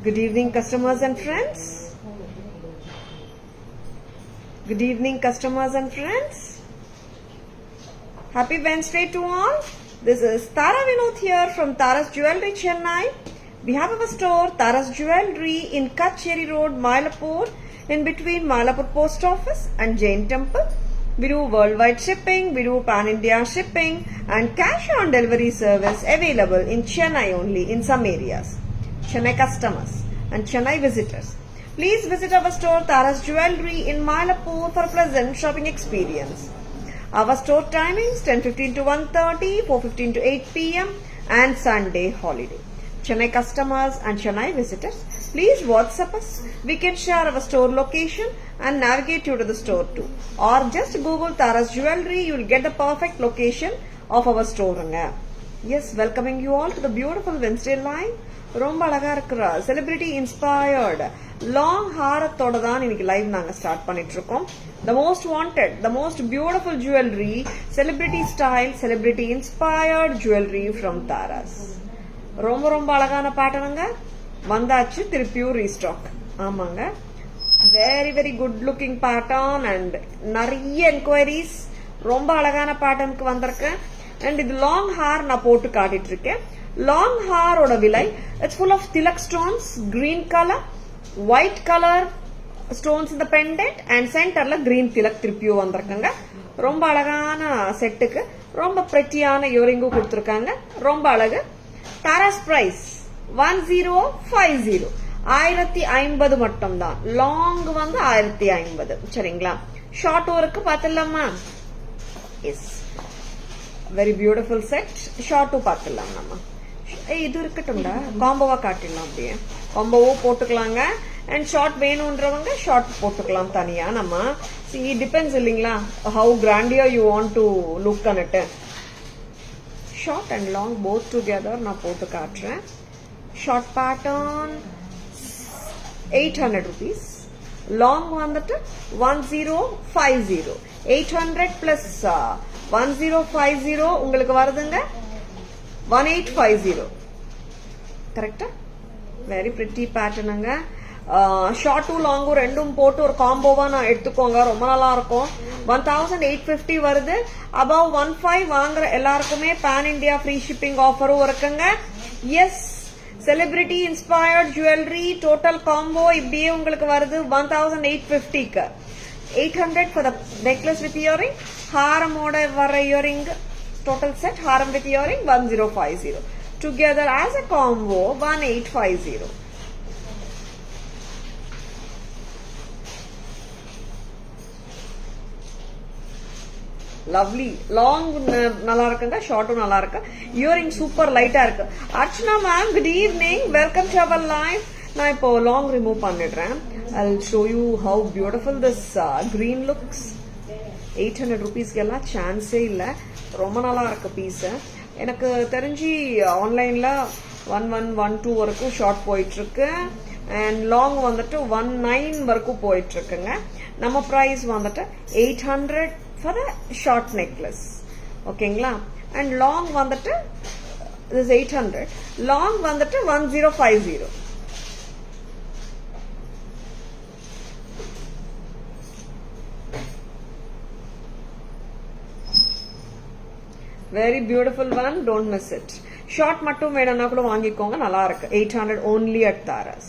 Good evening, customers and friends. Good evening, customers and friends. Happy Wednesday to all. This is Tara Vinod here from Tara's Jewelry, Chennai. We have our store, Tara's Jewelry, in Kacheri Road, Mylapore, in between Mylapore Post Office and Jain Temple. We do worldwide shipping, we do pan-India shipping, and cash on delivery service available in Chennai only in some areas. Chennai customers and Chennai visitors, please visit our store Tara's Jewelry in Mylapore for a pleasant shopping experience. Our store timings 10:15 to 1:30, 4:15 to 8 p.m. and Sunday holiday. Chennai customers and Chennai visitors, please WhatsApp us. We can share our store location and navigate you to the store too. Or just Google Tara's Jewelry, you will get the perfect location of our store. Yes, welcoming you all to the beautiful Wednesday line. ரொம்ப அழகா இருக்கிற celebrity inspired long ஹாரத்தோட தான் இன்னைக்கு live நாங்க start பண்ணிட்டு இருக்கோம். The most wanted, the most beautiful jewellery, celebrity style, celebrity inspired jewellery from Tara's. ரொம்ப ரொம்ப அழகான பேட்டர்னுங்க வந்தாச்சு, திருப்பியும் ரீஸ்டாக். ஆமாங்க, very very good looking pattern and நிறைய என்கொயரிஸ். ரொம்ப அழகான பேட்டர்னுக்கு வந்திருக்கேன். அண்ட் இது லாங் ஹேர் நான் போட்டு காட்டிட்டு இருக்கேன். லாங் ஹேரோட விலை, it's full of tilak stones, green colour, white colour stones இந்த பெண்டன்ட் அண்ட் சென்டர்ல கிரீன் திலக் திருப்பியும் வந்திருக்காங்க. ரொம்ப அழகான செட்டுக்கு ரொம்ப பிரெட்டியான இயரிங்கும் கொடுத்துருக்காங்க. ரொம்ப அழகு. தாராஸ் பிரைஸ் 1050, 1050 மட்டும் தான். லாங் வந்து 1050. சரிங்களா? ஷார்ட் ஒர்க்கு பார்த்துடலாமா? Yes, very beautiful set. ஷார்ட்டும் பார்த்துடலாம். நம்ம இது இருக்கட்டும்டா, காம்போவா காட்டிடலாம். அப்படியே காம்போவோ போட்டுக்கலாங்க. அண்ட் ஷார்ட் வேணும்ன்றவங்க ஷார்ட் போட்டுக்கலாம் தனியா. நம்ம டிபெண்ட்ஸ் இல்லைங்களா, ஹவு கிராண்டியா you want to look on it. Short and long both together நான் போட்டு காட்டுறேன். ஷார்ட் பேட்டர்ன் 800 rupees, லாங் வந்துட்டு 1050. 800 பிளஸ் 1050 உங்களுக்கு வருதுங்க 1850. கரெக்டா? Very pretty பேட்டர்னுங்க. ஷார்ட்டும் லாங்கும் ரெண்டும் போட்டு ஒரு காம்போவா நான் எடுத்துக்கோங்க, ரொம்ப நல்லா இருக்கும். 1850 வருது. அபவ் 15 வாங்குற எல்லாருக்குமே பேன் இண்டியா ஃப்ரீ ஷிப்பிங் ஆஃபரும் இருக்குங்க. Yes, celebrity inspired jewellery total combo இப்படியே உங்களுக்கு வருது 1850க்கு. 800 for the necklace with earring, ஹாரமோட வர earring total set, haram with earring 1050. Together as a combo 1850. Lovely. Long நல்லா இருக்குங்க, ஷார்ட்டும் நல்லா இருக்கு. இயரிங் சூப்பர் லைட்டா இருக்கு. Archana ma'am, good evening, welcome to our live. நான் இப்போ லாங் ரிமூவ் பண்ணிடுறேன். I'll show you how beautiful this green looks. 800 rupeesக்கு எல்லாம் சான்ஸே இல்லை. ரொம்ப நல்லா இருக்கு பீஸ். எனக்கு தெரிஞ்சு ஆன்லைன்ல 1112 வரைக்கும் ஷார்ட் போயிட்டு இருக்கு. அண்ட் லாங் வந்துட்டு 19 வரைக்கும் போயிட்டு இருக்குங்க. நம்ம பிரைஸ் வந்துட்டு 800 ஃபார் ஷார்ட் நெக்லஸ். ஓகேங்களா? அண்ட் லாங் வந்துட்டு 800, லாங் வந்துட்டு 1050. Very beautiful one, don't miss it. Short மட்டும் வேணும்னா கூட வாங்கிக்கோங்க, நல்லா இருக்கு. 800 only at Taras.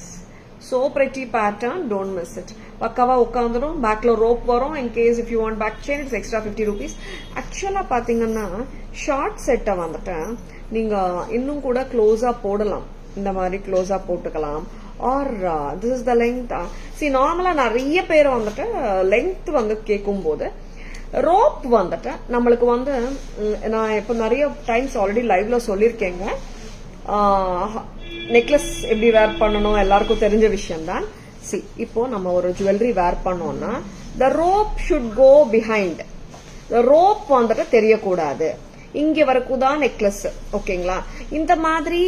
So pretty pattern, don't miss it. பக்காவா உட்காந்துடும். பேக்ல ரோப் வரும். In case if you want back chain it's extra 50 rupees. ஆக்சுவலா பாத்தீங்கன்னா ஷார்ட் செட்டை வந்துட்டு நீங்க இன்னும் கூட க்ளோஸா போடலாம். இந்த மாதிரி க்ளோஸா போட்டுக்கலாம். Or this is the length. See, நார்மலா நிறைய பேர் வந்துட்டு லென்த் வந்து கேட்கும் போது ரோப் வந்துட்டு நம்மளுக்கு வந்து நான் இப்போ நிறைய டைம்ஸ் ஆல்ரெடி லைவ்ல சொல்லியிருக்கேங்க. நெக்லஸ் எப்படி வேர் பண்ணணும் எல்லாருக்கும் தெரிஞ்ச விஷயம் தான். சி, இப்போ நம்ம ஒரு ஜுவல்லரி வேர் பண்ணோம்னா the rope should go behind. The rope வந்துட்டு தெரியக்கூடாது. இங்க வரைக்கும் தான் நெக்லஸ். ஓகேங்களா? இந்த மாதிரி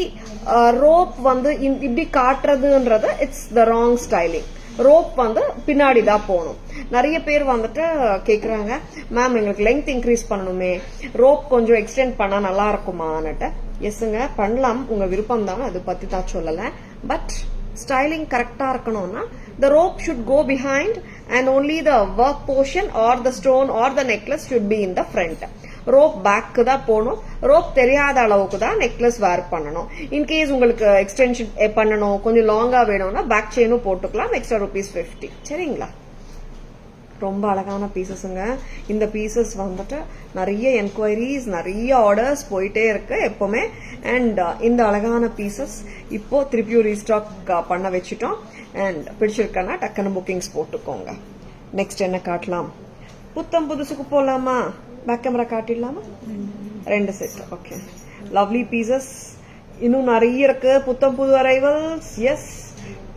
ரோப் வந்து இப்படி காட்டுறதுன்றது it's the wrong styling. Rope வந்து பின்னாடி தான் போகணும். நிறைய பேர் வந்துட்டு கேக்குறாங்க, மேம் எங்களுக்கு லெங்த் இன்க்ரீஸ் பண்ணணுமே, ரோப் கொஞ்சம் எக்ஸ்டெண்ட் பண்ணா நல்லா இருக்குமான்னுட்டு. எஸ்ங்க, பண்ணலாம், உங்க விருப்பம் தான், அது பத்தி தான் சொல்லல. பட் ஸ்டைலிங் கரெக்டா இருக்கணும்னா the rope should go behind and only the work portion or the stone or the necklace should be in the front. Rope பேக்கு தான் போகணும். ரோப் தெரியாத அளவுக்கு தான் நெக்லஸ் வேர் பண்ணணும். இன்கேஸ் உங்களுக்கு எக்ஸ்டென்ஷன் பண்ணணும், கொஞ்சம் லாங்கா வேணும்னா பேக் செயினும் போட்டுக்கலாம். எக்ஸ்ட்ரா ₹50. சரிங்களா? ரொம்ப அழகான பீசஸ்ங்க. இந்த பீசஸ் வந்துட்டு நிறைய என்கொயரிஸ், நிறைய ஆர்டர்ஸ் போயிட்டே இருக்கு எப்பவுமே. அண்ட் இந்த அழகான பீசஸ் இப்போ திருப்பியும் ரீஸ்டாக் பண்ண வச்சுட்டோம். அண்ட் பிடிச்சிருக்கனா டக்குன்னு புக்கிங்ஸ் போட்டுக்கோங்க. நெக்ஸ்ட் என்ன காட்டலாம்? புத்தம் புதுசுக்கு போலாமா? பேக் கேமரா காட்டிடலாமா? 2 செட். ஓகே, லவ்லி பீசஸ் இன்னும் நிறைய இருக்கு. புத்தம் புது அரைவல்ஸ், எஸ்,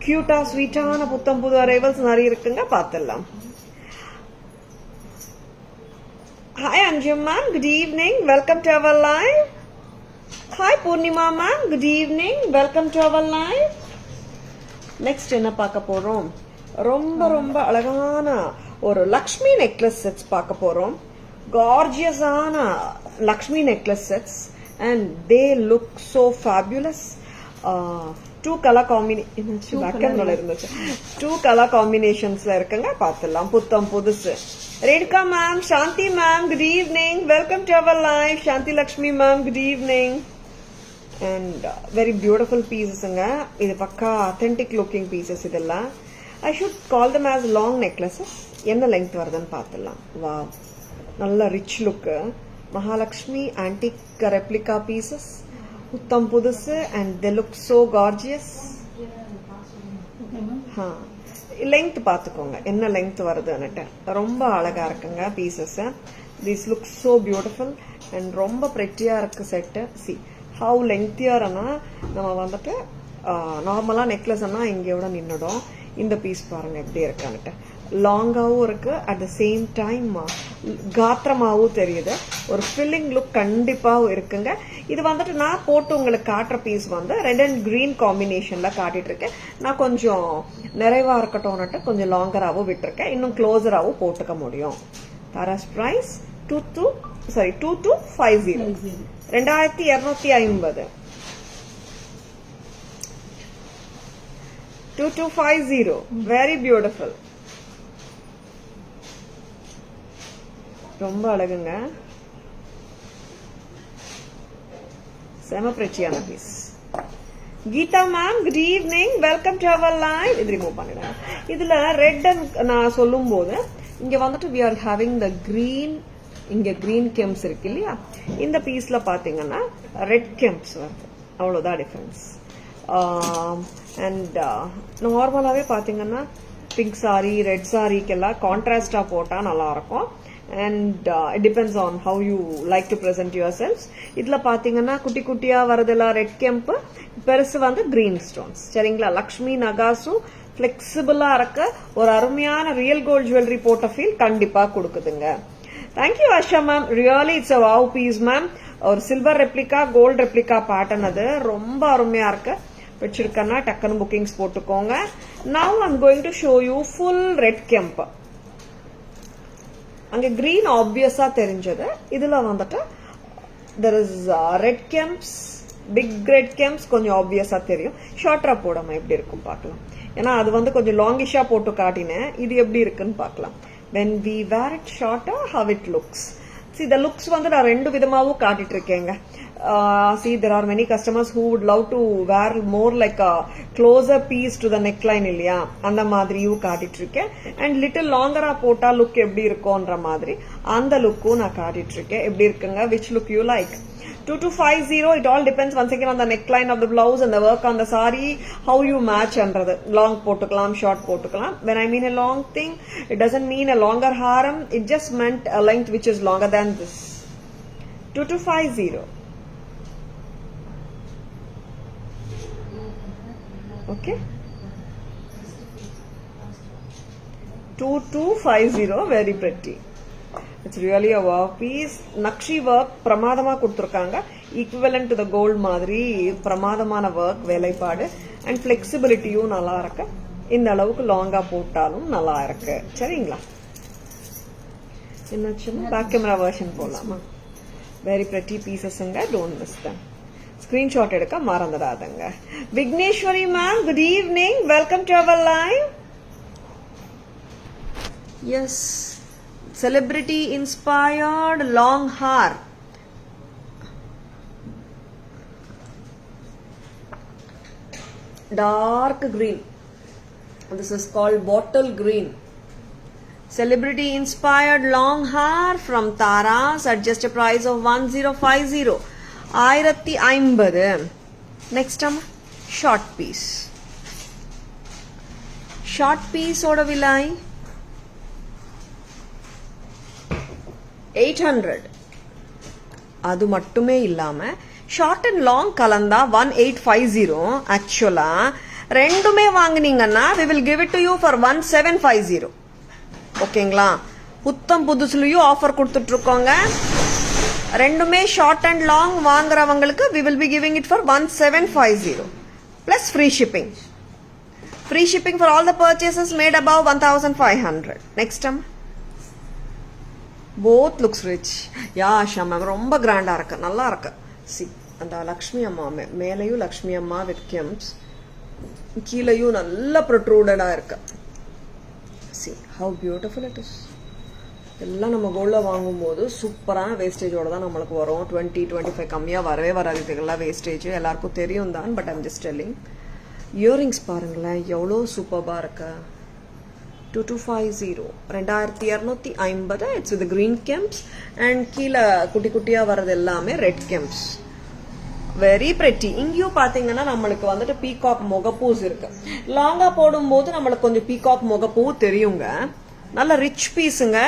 கியூட்டா ஸ்வீட்டான புத்தம் புது அரைவல்ஸ் நிறைய இருக்குங்க. பார்த்துடலாம். Hi Anjum ma'am, good evening. Welcome to our live. Hi Purnima ma'am, good evening. Welcome to our live. Next என்ன பார்க்க போறோம்? ரொம்ப ரொம்ப அழகான ஒரு லக்ஷ்மி நெக்லஸ் செட்ஸ் பார்க்க போறோம். Gorgeous-ஆன Lakshmi necklace sets and they look so fabulous. 2 colour காம்பினேஷன்ஸ்ல இருக்குங்க. பார்த்துடலாம். புத்தம் புதுசு. Renuka ma'am, Shanti ma'am, good evening. Welcome to our live. Shanti Lakshmi ma'am, good evening. And very beautiful பீசஸ்ங்க. இது பக்கா அத்தென்டிக் லுக்கிங் பீசஸ். இதெல்லாம் I should call them as long necklaces. என்ன லெங்த் வருதுன்னு பார்த்துடலாம். வா, நல்ல rich look. Mahalakshmi antique replica pieces, புத்தம் புதுசு. And they look so gorgeous. Length பார்த்துக்கோங்க என்ன லெங்த் வருதுன்னுட்டு. ரொம்ப அழகா இருக்குங்க pieces. This look so beautiful and ரொம்ப பிரெட்டியா இருக்கு செட்டு. சி ஹவு லெங்தியர்னா நம்ம வந்துட்டு நார்மலா நெக்லஸ் இங்கோட நின்னுடும். இந்த பீஸ் பாருங்க எப்படி இருக்கான்னுட்டு. லாங்காவும் இருக்கு, அட் த சேம் டைம் காத்திரமாவும் தெரியுது. ஒரு ஃபில்லிங் லுக் கண்டிப்பாவும் இருக்குங்க. இது வந்துட்டு நான் போட்டு உங்களுக்கு காட்டுற பீஸ் வந்து ரெட் அண்ட் கிரீன் காம்பினேஷன்ல காட்டிட்டு இருக்கேன். நான் கொஞ்சம் நிறைவா இருக்கட்டும்னுட்டு கொஞ்சம் லாங்கராவும் விட்டுருக்கேன். இன்னும் க்ளோசராவும் போட்டுக்க முடியும். தாராஸ் பிரைஸ் 2250. 2250. 2250. Very beautiful. ரொம்ப அழகுங்க. செம பிரச்சியான piece. Geetha ma'am, good evening. Welcome to our live. இது ரிமூவ் பண்ணிடுங்க. இதுல ரெட் அண்ட் நான் சொல்லும் போது இங்க வந்துட்டு we are having the green. இங்க கிரீன் கெம்ஸ் இருக்கு இல்லையா? இந்த பீஸ்ல பாத்தீங்கன்னா ரெட் கெம்ஸ் வருது. அவ்வளவுதான் டிஃபரன்ஸ். அண்ட் நார்மலாவே பாத்தீங்கன்னா பிங்க் சாரி, ரெட் சாரிக்கெல்லாம் கான்ட்ராஸ்டா போட்டா நல்லா இருக்கும். and it depends on how you like to present yourselves. இதுல பாத்தீங்கன்னா குட்டி குட்டியா வரதெல்லாம் ரெட் கெம்ப், பெருசு வந்து கிரீன் ஸ்டோன்ஸ். சரிங்களா? லக்ஷ்மி நகாசும் பிளெக்சிபிளா இருக்க ஒரு அருமையான ரியல் கோல்ட் ஜுவல்லரி போட்ட ஃபீல் கண்டிப்பா கொடுக்குதுங்க. Thank you Asha ma'am. Really it's a wow piece ma'am. ஒரு silver replica, gold replica pattern. அது ரொம்ப அருமையா இருக்கு. வச்சிருக்கேன்னா டக்குன்னு புக்கிங்ஸ் போட்டுக்கோங்க. Now I'm going to show you full red kemp. அங்க கிரீன் ஆப்வியஸா தெரிஞ்சது. இதுல வந்துட்டு there is red kemps, big red kemps கொஞ்சம் ஆப்வியஸா தெரியும். ஷார்ட்டரா போடாம எப்படி இருக்கும் பார்க்கலாம். ஏன்னா அது வந்து கொஞ்சம் லாங்கிஷா போட்டு காட்டினேன். இது எப்படி இருக்குன்னு பார்க்கலாம். when we wear it shorter, how it looks. See, the looks வந்து நான் ரெண்டு விதமாவும் காட்டிட்டு இருக்கேங்க. See, there are many customers who would love to wear more like a closer piece to the neckline இல்லையா? அந்த மாதிரியும் காட்டிட்டு இருக்கேன். and little longer போட்டா லுக் எப்படி இருக்கும்ன்ற மாதிரி அந்த லுக்கும் நான் காட்டிட்டு இருக்கேன். எப்படி இருக்குங்க? which look you like? 2250. it all depends once again on the neckline of the blouse and the work on the saree, how you match andrathu. long போட்டுக்கலாம், short போட்டுக்கலாம். when I mean a long thing, it doesn't mean a longer haram. it just meant a length which is longer than this. 2250. okay, 2250. very pretty. It's really a wow piece. Nakshi work பிரமாதமா கொடுத்திருக்காங்க. equivalent to the gold மாதிரி பிரமாதமான work வேலைப்பாடு and flexibilityயும் நல்லா இருக்கு. இந்த அளவுக்கு லாங்கா போட்டாலும் நல்லா இருக்கு. சரிங்களா? என்னாச்சுன்னா பேக் கேமரா வெர்ஷன் போலாமா? very pretty pieces. don't miss them. Screenshot எடுக்க மறந்துடாதங்க. Vigneshwari ma'am, good evening, welcome to our live. Yes, celebrity inspired long hair. Dark green. This is called bottle green. Celebrity inspired long hair from Taras at just a price of 1050. 1050. Next one, short piece. Short piece oda vilai 800. அது மட்டுமே இல்லாம short and long கலந்தா 1850. ஆக்சுவலா ரெண்டுமே வாங்குனீங்கன்னா we will give it to you for 1750. ஓகேங்களா? புத்தம் புதுசுலயும் offer கொடுத்துட்டு இருக்கோங்க. ரெண்டுமே ஷார்ட் அண்ட் லாங் வாங்குறவங்களுக்கு we will be giving it for 1750 plus free shipping. Free shipping for all the purchases made above 1500. Next time. Both looks rich. Yeah Asha ma'am, ரொம்ப கிராண்டா இருக்கு, நல்லா இருக்கு. சி, அந்த லக்ஷ்மி அம்மா மேலையும் லக்ஷ்மி அம்மா வித் கெம்ப்ஸ், கீழையும் நல்ல ப்ரொட்ரூடடா இருக்கு. See how beautiful it is. எல்லாம் நம்ம கோல்ட்ல வாங்கும் போது சூப்பரான வேஸ்டேஜோட தான் நம்மளுக்கு வரும். 20-25 கம்மியா வரவே வராது. இதுக்கெல்லாம் வேஸ்டேஜ் எல்லாருக்கும் தெரியும் தான், but I'm just telling. Earrings பாருங்களேன் எவ்வளோ சூப்பர்பா இருக்கு. 2250 2250. It's with green kemps and கீழே குட்டி குட்டியா வர்றது எல்லாமே ரெட் கெம்ப்ஸ். Very pretty. இங்கேயும் பாத்தீங்கன்னா நம்மளுக்கு வந்துட்டு பீகாக் முகப்பூஸ் இருக்கு. லாங்கா போடும்போது நம்மளுக்கு கொஞ்சம் பீகாக் முகப்பூ தெரியுங்க. நல்ல ரிச் பீஸுங்க.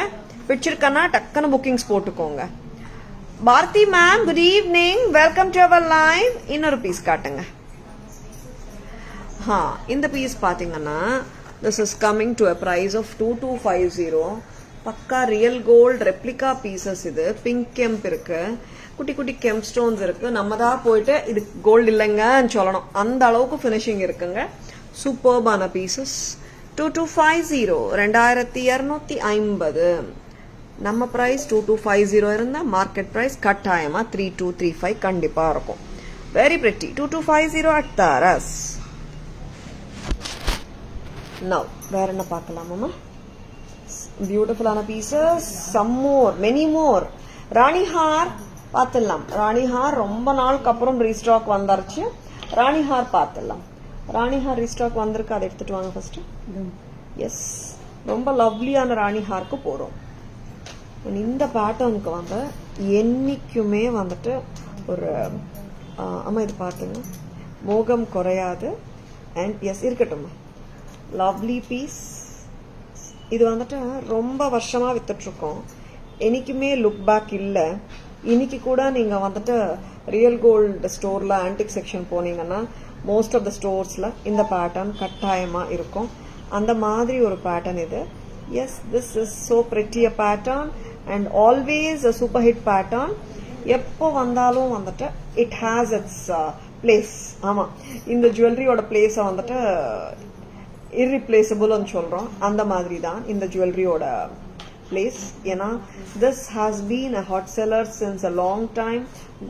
பிடிச்சிருக்கன்னா டக்குன்னு புக்கிங்ஸ் போட்டுக்கோங்க. Bharathi ma'am, good evening, welcome to our live. இன்னொரு பீஸ் காட்டுங்க. இந்த பீஸ் பாத்தீங்கன்னா this is coming to a price of 2250. பக்கா ரியல் கோல்ட் ரெப்ளிகா பீசஸ். இது பிங்க் கெம்ப் இருக்கு, குட்டி குட்டி கெம்ப் ஸ்டோன்ஸ் இருக்கு. நம்ம தான் போயிட்டு இது கோல்டு இல்லைங்கன்னு சொல்லணும், அந்த அளவுக்கு ஃபினிஷிங் இருக்குங்க. சூப்பர்பான பீசஸ். 2250 2250. நம்ம பிரைஸ் 2250 இருந்தா மார்க்கெட் பிரைஸ் கட்டாயமா 3235 கண்டிப்பா இருக்கும். Very pretty. 2250 at Taras. Now, வேற என்ன பார்க்கலாமா? பியூட்டிஃபுல்லான pieces. Some more, many more. Rani haar பார்த்துடலாம். ராணி ஹார் ரொம்ப நாளுக்கு அப்புறம் ரீஸ்டாக் வந்துருச்சு. ராணி ஹார் பார்த்துடலாம். ராணி ஹார் ரீஸ்டாக் வந்திருக்கு, அதை எடுத்துட்டு வாங்க ஃபர்ஸ்ட். எஸ், ரொம்ப லவ்லியான ராணி ஹார்க்கு போறோம். இந்த பேட்டர்னுக்கு வந்து என்னைக்குமே வந்துட்டு ஒரு அம்மா இது பாத்துங்க, மோகம் குறையாது. அண்ட் எஸ் இருக்கட்டும், லவ்லி பீஸ். இது வந்துட்டு ரொம்ப வருஷமா வித்துட்டு இருக்கோம். என்னைக்குமே லுக் பேக் இல்ல. இன்னைக்கு கூட நீங்க வந்துட்டு ரியல் கோல்டு ஸ்டோர்ல ஆன்டிக் செக்ஷன் போனீங்கன்னா மோஸ்ட் ஆஃப் த ஸ்டோர்ஸ்ல இந்த பேட்டர்ன் கட்டாயமா இருக்கும். அந்த மாதிரி ஒரு பேட்டர்ன் இது. Yes, this is so pretty a pattern and always a super hit pattern. எப்போ வந்தாலும் வந்துட்டு இட் ஹேஸ் இட்ஸ் பிளேஸ். ஆமா, இந்த ஜுவல்லரியோட பிளேஸ வந்துட்டு irreplaceable சொல்றோம். அந்த மாதிரி தான் இந்த ஜுவல்லரியோட பிளேஸ். ஏன்னா this has been a hot seller since a long time.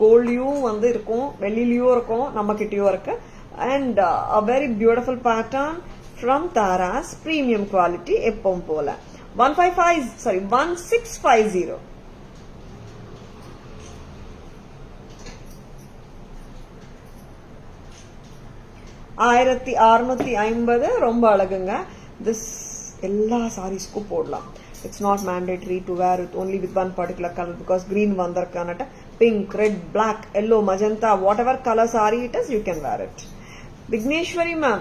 கோல்ட்லயும் வந்து இருக்கும், வெள்ளிலயும் இருக்கும், நம்ம கிட்டயும் இருக்கு. and a very beautiful pattern from Taras, premium quality. எப்பவும் போல 1650. ஆயிரத்தி 650. ரொம்ப அழகுங்க. திஸ் எல்லா சாரீஸ்க்கும் போடலாம். It's not mandatory to wear with only with one particular color because green வந்திருக்கானட்ட pink, red, black, yellow, magenta, whatever color saree it is, you can wear it. Vigneshwari ma'am,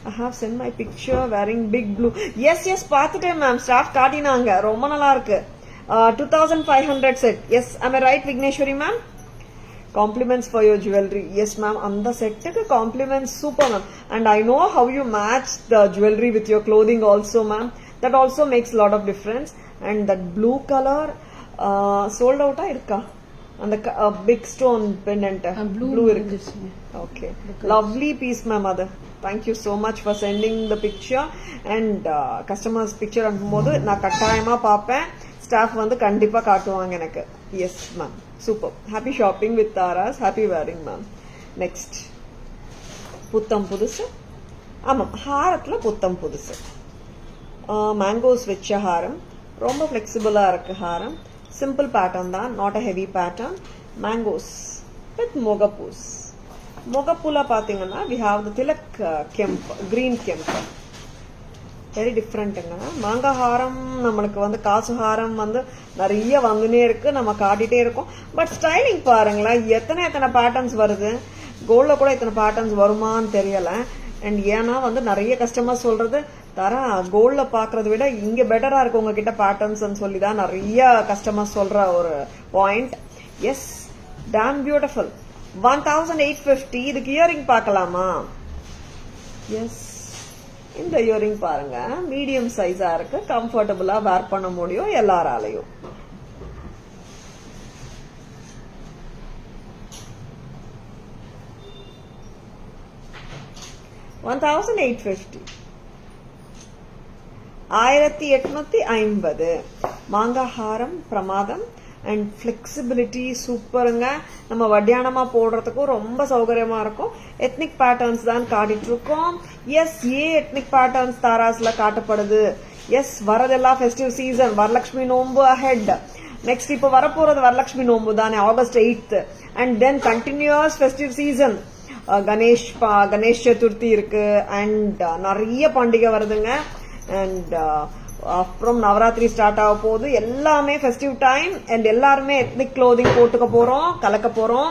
I have sent my picture wearing big blue. Yes, பார்த்துட்டேன் ma'am. Staff காட்டினாங்க, ரொம்ப நல்லா இருக்கு. 2500 set. Yes, am I right Vigneshwari ma'am? Compliments for your jewelry. Yes ma'am, அந்த செட்டுக்கு compliments super ma'am. And I know how you match the jewelry with your clothing also ma'am. That also makes a lot of difference. And that blue color sold out இருக்கா? And the big stone pendant blue இருக்கு. Okay, lovely piece ma'am. Ada, thank you so much for sending the picture. And customers picture அனுப்பும்போது நான் கட்டாயமா பாப்பேன். Staff வந்து கண்டிப்பா காட்டுவாங்க எனக்கு. Yes ma'am. Super. Happy shopping with Taras. Happy wearing, ma'am. Next. Puttam pudusu. ஆமாம், ஹாரத்தில் புத்தம் புதுசு. மேங்கோஸ் வச்ச ஹாரம், ரொம்ப ஃப்ளெக்சிபிளாக இருக்கு ஹாரம். சிம்பிள் பேட்டர்ன் தான், not a heavy pattern. Mangoes with முகப்பூஸ். முகப்பூல பார்த்தீங்கன்னா we have the tilak kemp, green kemp. Very டிஃப்ரெண்ட்டுங்க. மாங்காய் ஹாரம் நம்மளுக்கு வந்து காசு ஹாரம் வந்து நிறைய வந்துனே இருக்கு, நம்ம காட்டிகிட்டே இருக்கோம். பட் ஸ்டைலிங் பாருங்களேன், எத்தனை பேட்டர்ன்ஸ் வருது. கோல்டில் கூட இத்தனை பேட்டர்ன்ஸ் வருமானு தெரியலை. அண்ட் ஏன்னா வந்து நிறைய கஸ்டமர் சொல்றது தரா கோல்டில் பார்க்கறத விட இங்கே பெட்டராக இருக்கு உங்ககிட்ட பேட்டர்ன்ஸ் சொல்லி தான் நிறைய கஸ்டமர் சொல்ற ஒரு பாயிண்ட். S, dam beautiful. 1850. இதுக்கு இயரிங் பார்க்கலாமா? எஸ், இந்த இயரிங் பாருங்க, மீடியம் சைஸா இருக்கு, கம்ஃபர்டபுளா வேர் பண்ண முடியும் எல்லாராலையும். $1850. 1850. மாங்காய் ஹாரம் பிரமாதம். அண்ட் ஃபிளெக்சிபிலிட்டி சூப்பருங்க. நம்ம வட்டியானமா போடுறதுக்கும் ரொம்ப சௌகரியமா இருக்கும். எத்னிக் பேட்டர்ன்ஸ் தான் காட்டிட்டு இருக்கோம். எஸ், எத்னிக் பேட்டர்ன்ஸ் தாராஸ்ல காட்டப்படுது. எஸ், வரதெல்லாம் festive season, Varalakshmi Nombu ahead. Next இப்போ வரப்போறது வரலட்சுமி நோம்பு தானே, August 8th. And then continues festive season. Ganesh Chaturthi இருக்கு. அண்ட் நிறைய பண்டிகை வருதுங்க. அண்ட் அப்புறம் நவராத்திரி ஸ்டார்ட் ஆக போகுது. எல்லாமே ஃபெஸ்டிவ் டைம். அண்ட் எல்லாருமே எத்னிக் க்ளோதிங் போட்டுக்க போறோம், கலக்க போறோம்.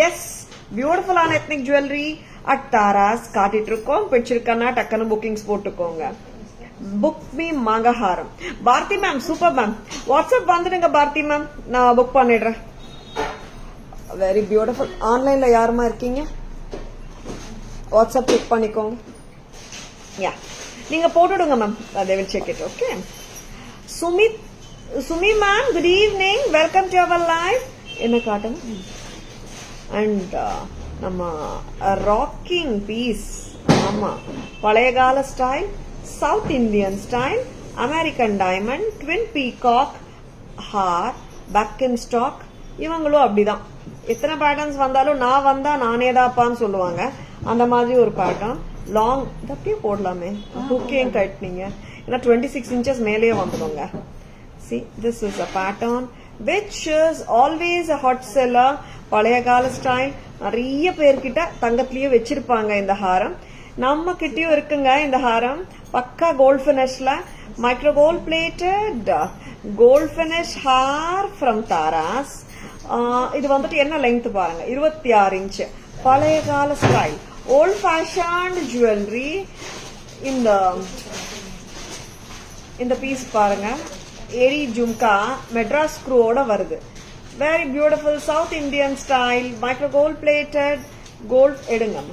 எஸ், பியூட்டிஃபுல்லான எத்னிக் ஜுவல்லரி அட் தாராஸ் காட்டிட்டு இருக்கோம். பிடிச்சிருக்கா டக்குன்னு புக்கிங்ஸ் போட்டுக்கோங்க. புக் மீ மாங்கஹாரம். Bharathi ma'am, super ma'am. WhatsApp வந்துடுங்க பாரதி மேம், நான் புக் பண்ணிடுறேன். Very beautiful. ஆன்லைன்ல யாருமா இருக்கீங்க? வாட்ஸ்அப் செக் பண்ணிக்கோங்க. யா, நீங்க போட்டுடுங்க ma'am, they will check it. Okay. Sumi ma'am, good evening, welcome to our live. என்ன காட்டுங்க. அண்ட் நம்ம ராக்கிங் பீஸ். ஆமா, பழைய கால style, South Indian style, American diamond, twin peacock haar, back in stock. இவங்களும் அப்படிதான். எத்தனை பேட்டர்ன்ஸ் வந்தாலும் நான் வந்தா நானேதாப்பான்னு சொல்லுவாங்க. அந்த மாதிரி ஒரு பேட்டர்ன். லாங் அப்படியே போடலாமே, ஹூக்கையும் கட்டினீங்க ஏன்னா 26 inches மேலேயே வந்துடுங்க. See, this is a pattern which is always a hot seller. பழைய கால ஸ்டைல். நிறைய பேர்கிட்ட தங்கத்திலேயே வச்சிருப்பாங்க இந்த ஹாரம். நம்ம கிட்டயும் இருக்குங்க இந்த ஹாரம். பக்கா கோல்ட் பினிஷ்ல, micro gold plated gold finish haar from Taras. இது வந்துட்டு என்ன லெங்த் பாருங்க, 26 inch. பழைய கால ஸ்டைல், ஓல்ட் ஃபேஷன்ட் ஜுவல்லரி. இந்த பீஸ் பாருங்க, ஏரி ஜும்கா மெட்ராஸ் ஸ்க்ரூவோட வருது. Very beautiful South Indian style, micro gold plated gold. எடுங்க,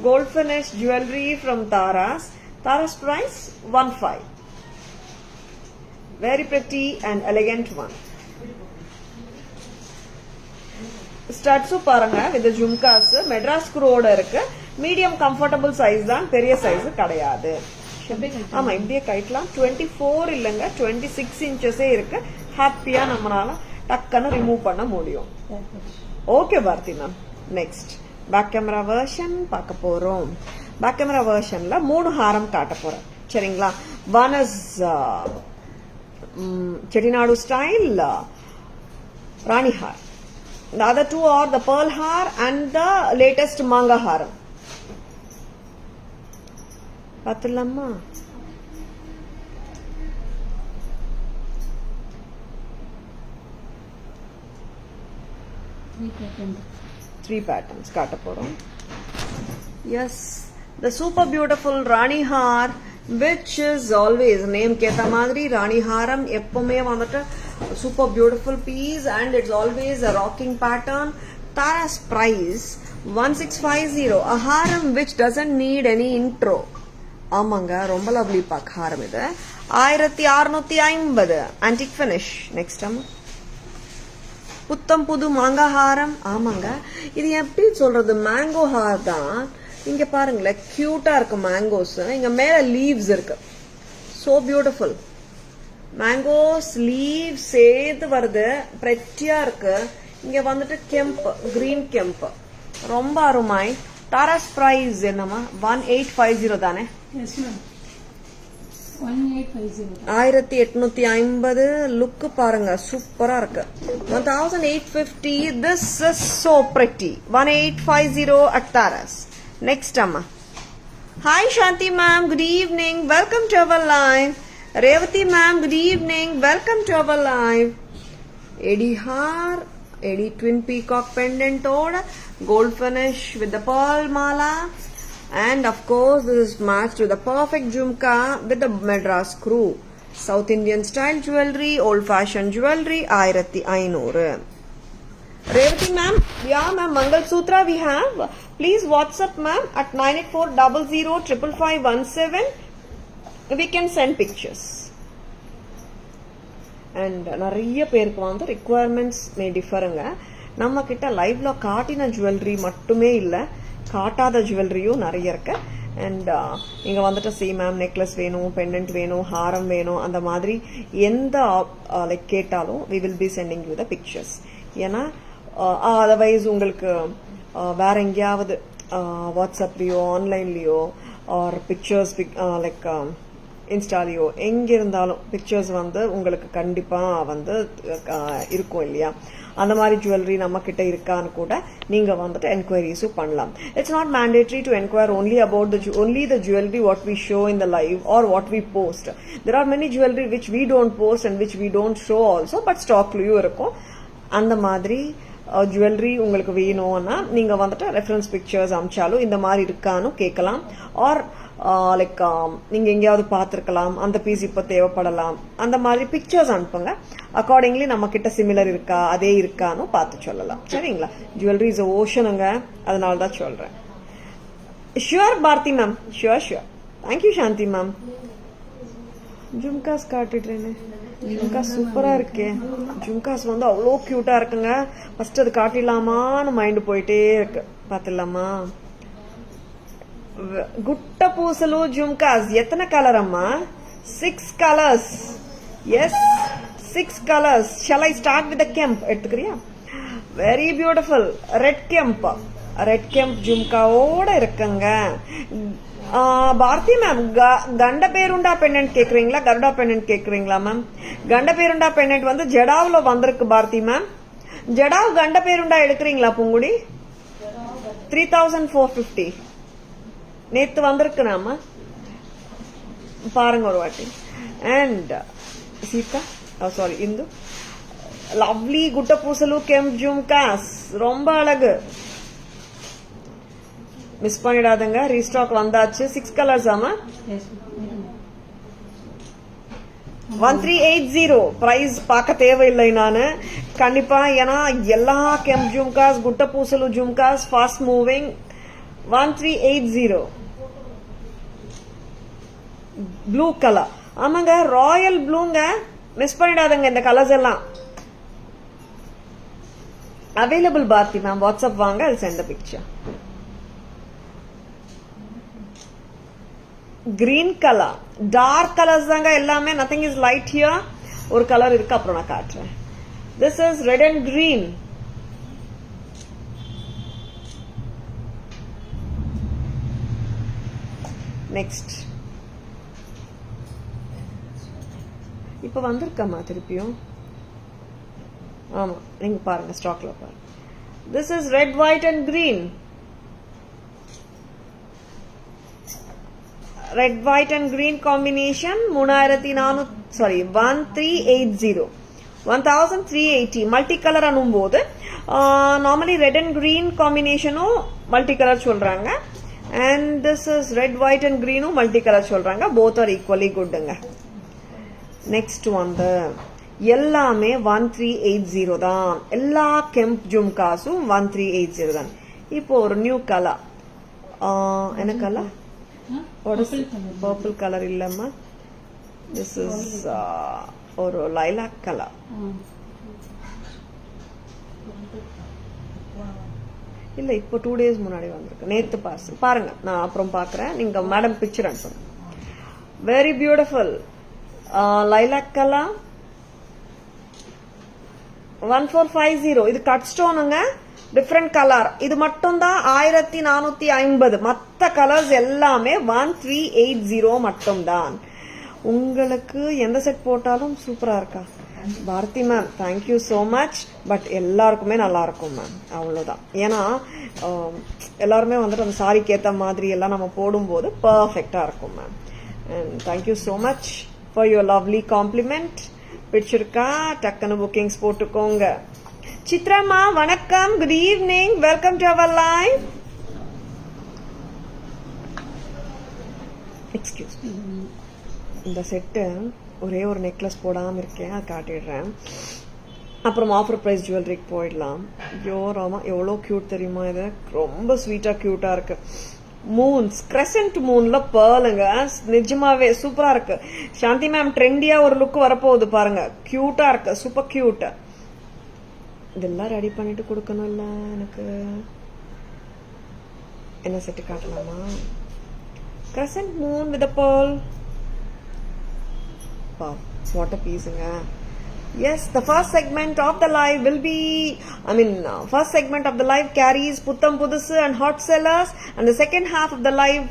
gold finish jewellery from Taras. Taras price 15. Very pretty and elegant one. ஸ்டட்ஸும் பாருங்க வித் ஜும்காஸ், மெட்ராஸ் ஸ்க்ரூவோட இருக்கு. மீடியம் கம்ஃபர்டபுள் சைஸ் தான், பெரிய சைஸ் கிடையாது. ஆமா, இப்படியே கைட்டலாம். 24 இல்லைங்க, 26 inches இருக்கு. ஹாப்பியா நம்மளால டக்குன்னு ரிமூவ் பண்ண முடியும். Okay Bharathi ma'am. Next back camera version பார்க்க போறோம். பேக் கேமரா வெர்ஷன்ல 3 ஹாரம் காட்ட போறேன், சரிங்களா? One is Chettinad style Rani haar. The other two are the pearl har and the latest manga haram. Pathulamma. 3 patterns kaata porom. Yes, the super beautiful Rani har, which is always name keta madri Rani haram eppume vandata super beautiful piece, and it's always a rocking pattern. Tara's price 1650. A haram which doesn't need any intro. ஆமாங்க, ரொம்ப lovely பாக் ஹாரம் இது. 1650 antique finish. Next time புத்தம் புது மாங்கா ஹாரம். ஆமாங்க, இது எப்படி சொல்றது, மேங்கோ ஹார் தான். இங்க பாருங்களேன், கியூட்டா இருக்கு மேங்கோஸ். இங்க மேல லீவ்ஸ் இருக்கு. So beautiful. மேங்கோஸ் லீவ் சேர்த்து வருது, பிரெட்டியா இருக்கு. இங்க வந்துட்டு கெம்ப், கிரீன் கெம்ப், ரொம்ப அருமை. டாரஸ் பிரைஸ் என்னமா? 1850 தானே? 1850. லுக் பாருங்க, சூப்பரா இருக்கு. 1850. This is so pretty. 1850 at Taras. Next amma. Hi Shanti ma'am, good evening. Welcome to our live. Revati ma'am, good evening. Welcome to our live. Eddie Har, Eddie twin peacock pendant oda, gold finish with the pearl mala, and of course this is matched with the perfect jhumka with the Madras screw. South Indian style jewelry, old fashioned jewelry, 1500. Revati ma'am, yeah ma'am, Mangal Sutra we have. Please WhatsApp ma'am at 9840055517. We can send pictures. And நிறைய பேருக்கு வந்து requirements மே டிஃபருங்க. நம்ம கிட்ட லைவ்ல காட்டின jewellery மட்டுமே இல்லை, காட்டாத ஜுவல்லரியும் நிறைய இருக்கு. அண்ட் இங்க வந்துட்டு மேம் நெக்லஸ் வேணும், பெண்டன்ட் வேணும், ஹாரம் வேணும், அந்த மாதிரி எந்த லைக் கேட்டாலும் we will be sending you the pictures. ஏன்னா அதர்வைஸ் உங்களுக்கு வேற எங்கேயாவது வாட்ஸ்அப்லயோ ஆன்லைன்லயோ ஆர் பிக்சர்ஸ் லைக் இன்ஸ்டாலியோ எங்க இருந்தாலும் பிக்சர்ஸ் வந்து உங்களுக்கு கண்டிப்பா வந்து இருக்கும் இல்லையா? அந்த மாதிரி ஜுவல்லரி நம்ம கிட்ட இருக்கான்னு கூட நீங்க வந்துட்டு என்கொயரிஸும் பண்ணலாம். It's not mandatory to enquire only about the jewelry what we show in the live or what we post. There are many jewelry which we don't post and which we don't show also, but ஸ்டாக்லயும் இருக்கும். அந்த மாதிரி jewellery உங்களுக்கு வேணும்னா நீங்க வந்துட்டு reference pictures அமிச்சாலும் இந்த மாதிரி இருக்கான்னு கேட்கலாம். ஆர் லைக் நீங்க எங்கேயாவது பார்த்திருக்கலாம், அந்த பீஸ் இப்ப தேவைப்படலாம், அந்த மாதிரி பிக்சர்ஸ் அனுப்புங்க. அக்கார்டிங்லி நம்ம கிட்ட சிமிலர் இருக்கா, அதே இருக்கான்னு பார்த்து சொல்லலாம். சரிங்களா? ஜுவல்லரி இஸ் ஓஷனுங்க, அதனாலதான் சொல்றேன். Sure Bharathi ma'am, sure. Thank you Shanti ma'am. Jhumkas காட்டிடுறேன்னு. ஜும்காஸ் சூப்பரா இருக்கே. ஜும்காஸ் வந்து அவ்வளோ கியூட்டா இருக்குங்க. ஃபர்ஸ்ட் அது காட்டிடலாமான்னு மைண்ட் போயிட்டே இருக்கு. பாத்துடலாமா? குட்ட பூசலு ஜும்காஸ் எத்தனை கலர் அம்மா? 6 colors. Yes, 6 colors. Shall I start with the kemp? எடுத்துக்கிறியா? Very beautiful red kemp. Red kemp ஜும்காவோட இருக்குங்க. பாரதி மேம், கண்ட பேருண்டா பெண்டன்ட் கேக்குறீங்களா, கருடா பெண்டன்ட் கேக்குறீங்களா மேம்? கண்ட பேருண்டா பெண்டன்ட் வந்து ஜடாவுல வந்திருக்கு பாரதி மேம். ஜடாவ் கண்ட பேருண்டா எடுக்கிறீங்களா பூங்குடி? 3450 நேத்து வந்திருக்கு. நாம பாருங்க ஒரு வாட்டி. And Seetha, sorry Indhu, lovely gutta pusalu கெம்ப் jhumkas ரொம்ப அழகு. மிஸ் பண்ணிடாதுங்க, ரீஸ்டாக் வந்தாச்சு. 6 colors ஆமா? 1380. பிரைஸ் பார்க்க தேவையில்லை நானு கண்டிப்பா. ஏன்னா எல்லா kemp jhumkas, gutta pusalu jhumkas fast moving. 1380. Blue colour. ஆமாங்க, ராயல் ப்ளூங்க. மிஸ் பண்ணிடாதுங்க இந்த கலர்ஸ் எல்லாம். அவைலபிள் பாரதி மேம், வாட்ஸ்அப் வாங்க, I'll send the picture. Green colour, dark colours தாங்க எல்லாமே. Nothing is light here. ஒரு கலர் இருக்கு, அப்புறம் நான் காட்டுறேன். This is red and green. Next இப்ப வந்திருக்கமா திருப்பியும்? ஆமா, நீங்க பாருங்க ஸ்டாக்ல பாருங்க. This is red, white and green. Red, white and green combination 1380. 1380 multi colour அனும் போது நார்மலி ரெட் அண்ட் கிரீன் காம்பினேஷனும் மல்டி கலர் சொல்றாங்க. And this is red, white and கிரீனும் மல்டி கலர் சொல்றாங்க. போத் ஆர் ஈக்குவலி குட்ங்க. நெக்ஸ்ட் வந்து எல்லாமே 1380 தான். எல்லா கெம்ப் ஜும்காஸும் 1380 தான். இப்போ ஒரு நியூ கலர். என்ன கலர்? பர்பிள் கலர் இல்லம்மா, திஸ் இஸ் ஒரு லைலாக் கலர். இல்ல, இப்போ 2 days முன்னாடி வந்திருக்கு. நேத்து பாருங்க, நான் அப்புறம் பாக்குறேன். நீங்க மேடம் பிக்சர் அனுப்புங்க. Very beautiful lilac colour. 1450. இது கட் ஸ்டோனுங்க, டிஃப்ரெண்ட் கலர். இது மட்டும் தான் 1450. மற்ற கலர்ஸ் எல்லாமே 1380 மட்டும் தான். உங்களுக்கு எந்த செட் போட்டாலும் சூப்பரா இருக்கா Bharathi ma'am? Thank you so much. But எல்லாருக்குமே நல்லா இருக்கும் மேம், அவ்வளவுதான். ஏன்னா எல்லாருமே வந்துட்டு அந்த சாரிக்கு ஏத்த மாதிரி எல்லாம் நம்ம போடும்போது பர்ஃபெக்டா இருக்கும் ma'am. And thank you so much for your lovely compliment. பிடிச்சிருக்கா? டக்குன்னு புக்கிங்ஸ் போட்டுக்கோங்க. சித்ராமா வணக்கம், good evening, welcome to our live. Excuse me, இந்த செட்டு ஒரே ஒரு நெக்லஸ் போடாம இருக்கேன், அது காட்டிடுறேன். அப்புறம் ஆஃபர் பிரைஸ் ஜுவல்லரிக்கு போயிடலாம். ஐயோ ராமா, எவ்வளோ கியூட் தெரியுமா இது, ரொம்ப ஸ்வீட்டா கியூட்டா இருக்கு. மூன்ஸ், கிரெசன்ட் மூன்ல பேர்லுங்க, நிஜமாவே சூப்பரா இருக்கு. சாந்தி மேம் ட்ரெண்டியா ஒரு லுக் வரப்போகுது பாருங்க, கியூட்டா இருக்கு, சூப்பர் கியூட். இதெல்லாம் ரெடி பண்ணிட்டு கொடுக்கணும்ல எனக்கு. என்ன செட்டு காட்டலாமா? Crescent moon with pearl. Wow, what a piece. Yes, the first segment of the live will be, first segment of the live carries Puttam Pudusu and hot sellers, and the second half of the live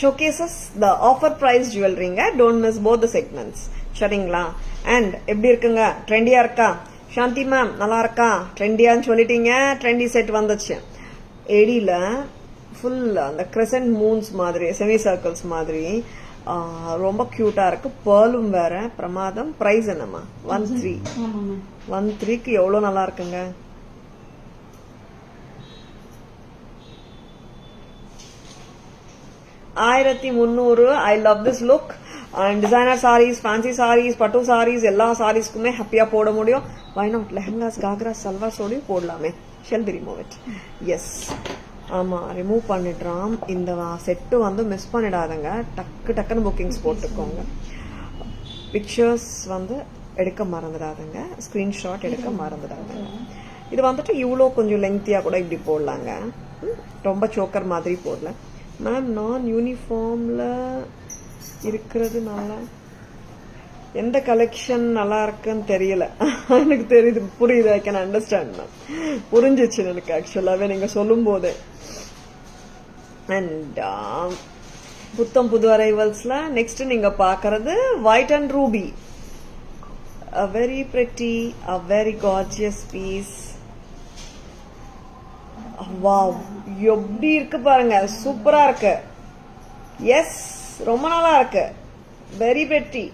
showcases the offer price jewelry. Don't miss both the segments. சரிங்களா? And எப்படி இருக்குங்க? ட்ரெண்டியா இருக்கா? சாந்தி ma'am நல்லா இருக்கா? ட்ரெண்டியான்னு சொல்லிட்டீங்க, trendy set வந்துச்சு. எடியில full அந்த crescent moons மாதிரி, செமி சர்க்கிள்ஸ் மாதிரி ரொம்ப கியூட்டா இருக்கு. பேர்லும் வேற பிரமாதம். பிரைஸ் என்னமா? 13 எவ்வளவு நல்லா இருக்குங்க. $1300. I love this look. And designer saris, fancy saris, பட்டு சாரீஸ், எல்லா சாரீஸ்க்குமே ஹாப்பியா போட முடியும். வை நாட் லெஹங்காஸ், காக்ராஸ், சல்வார்ஸோடய போடலாமே. Shall be remove it. Yes, ஆமா, ரிமூவ் பண்ணிடுறான். இந்த செட்டு வந்து மிஸ் பண்ணிடாதங்க, டக்குன்னு புக்கிங்ஸ் போட்டுக்கோங்க. பிக்சர்ஸ் வந்து எடுக்க மறந்துடாதுங்க, ஸ்கிரீன்ஷாட் எடுக்க மறந்துடாதுங்க. இது வந்துட்டு இவ்வளோ கொஞ்சம் லெங்க்தியா கூட இப்படி போடலாங்க, ரொம்ப சோக்கர் மாதிரி போடல. மேம் நான் யூனிஃபார்ம்ல இருக்கிறது நல்லா, எந்த கலெக்ஷன் நல்லா இருக்குன்னு தெரியல. எனக்கு தெரியுது, புரியுது, ஐ கேன் அண்டர்ஸ்டாண்ட் மேம், புரிஞ்சிச்சு எனக்கு ஆக்சுவலாவே நீங்க சொல்லும் போதே. அண்ட் புத்தம் புது அரைவல்ஸ்ல நெக்ஸ்ட் நீங்க பாக்குறது white and Ruby. a very pretty, a very gorgeous piece. wow, எப்படி இருக்கு பாருங்க, சூப்பரா இருக்கு. எஸ், ரொம்ப நல்லா இருக்கு, வெரி பிரிட்டி.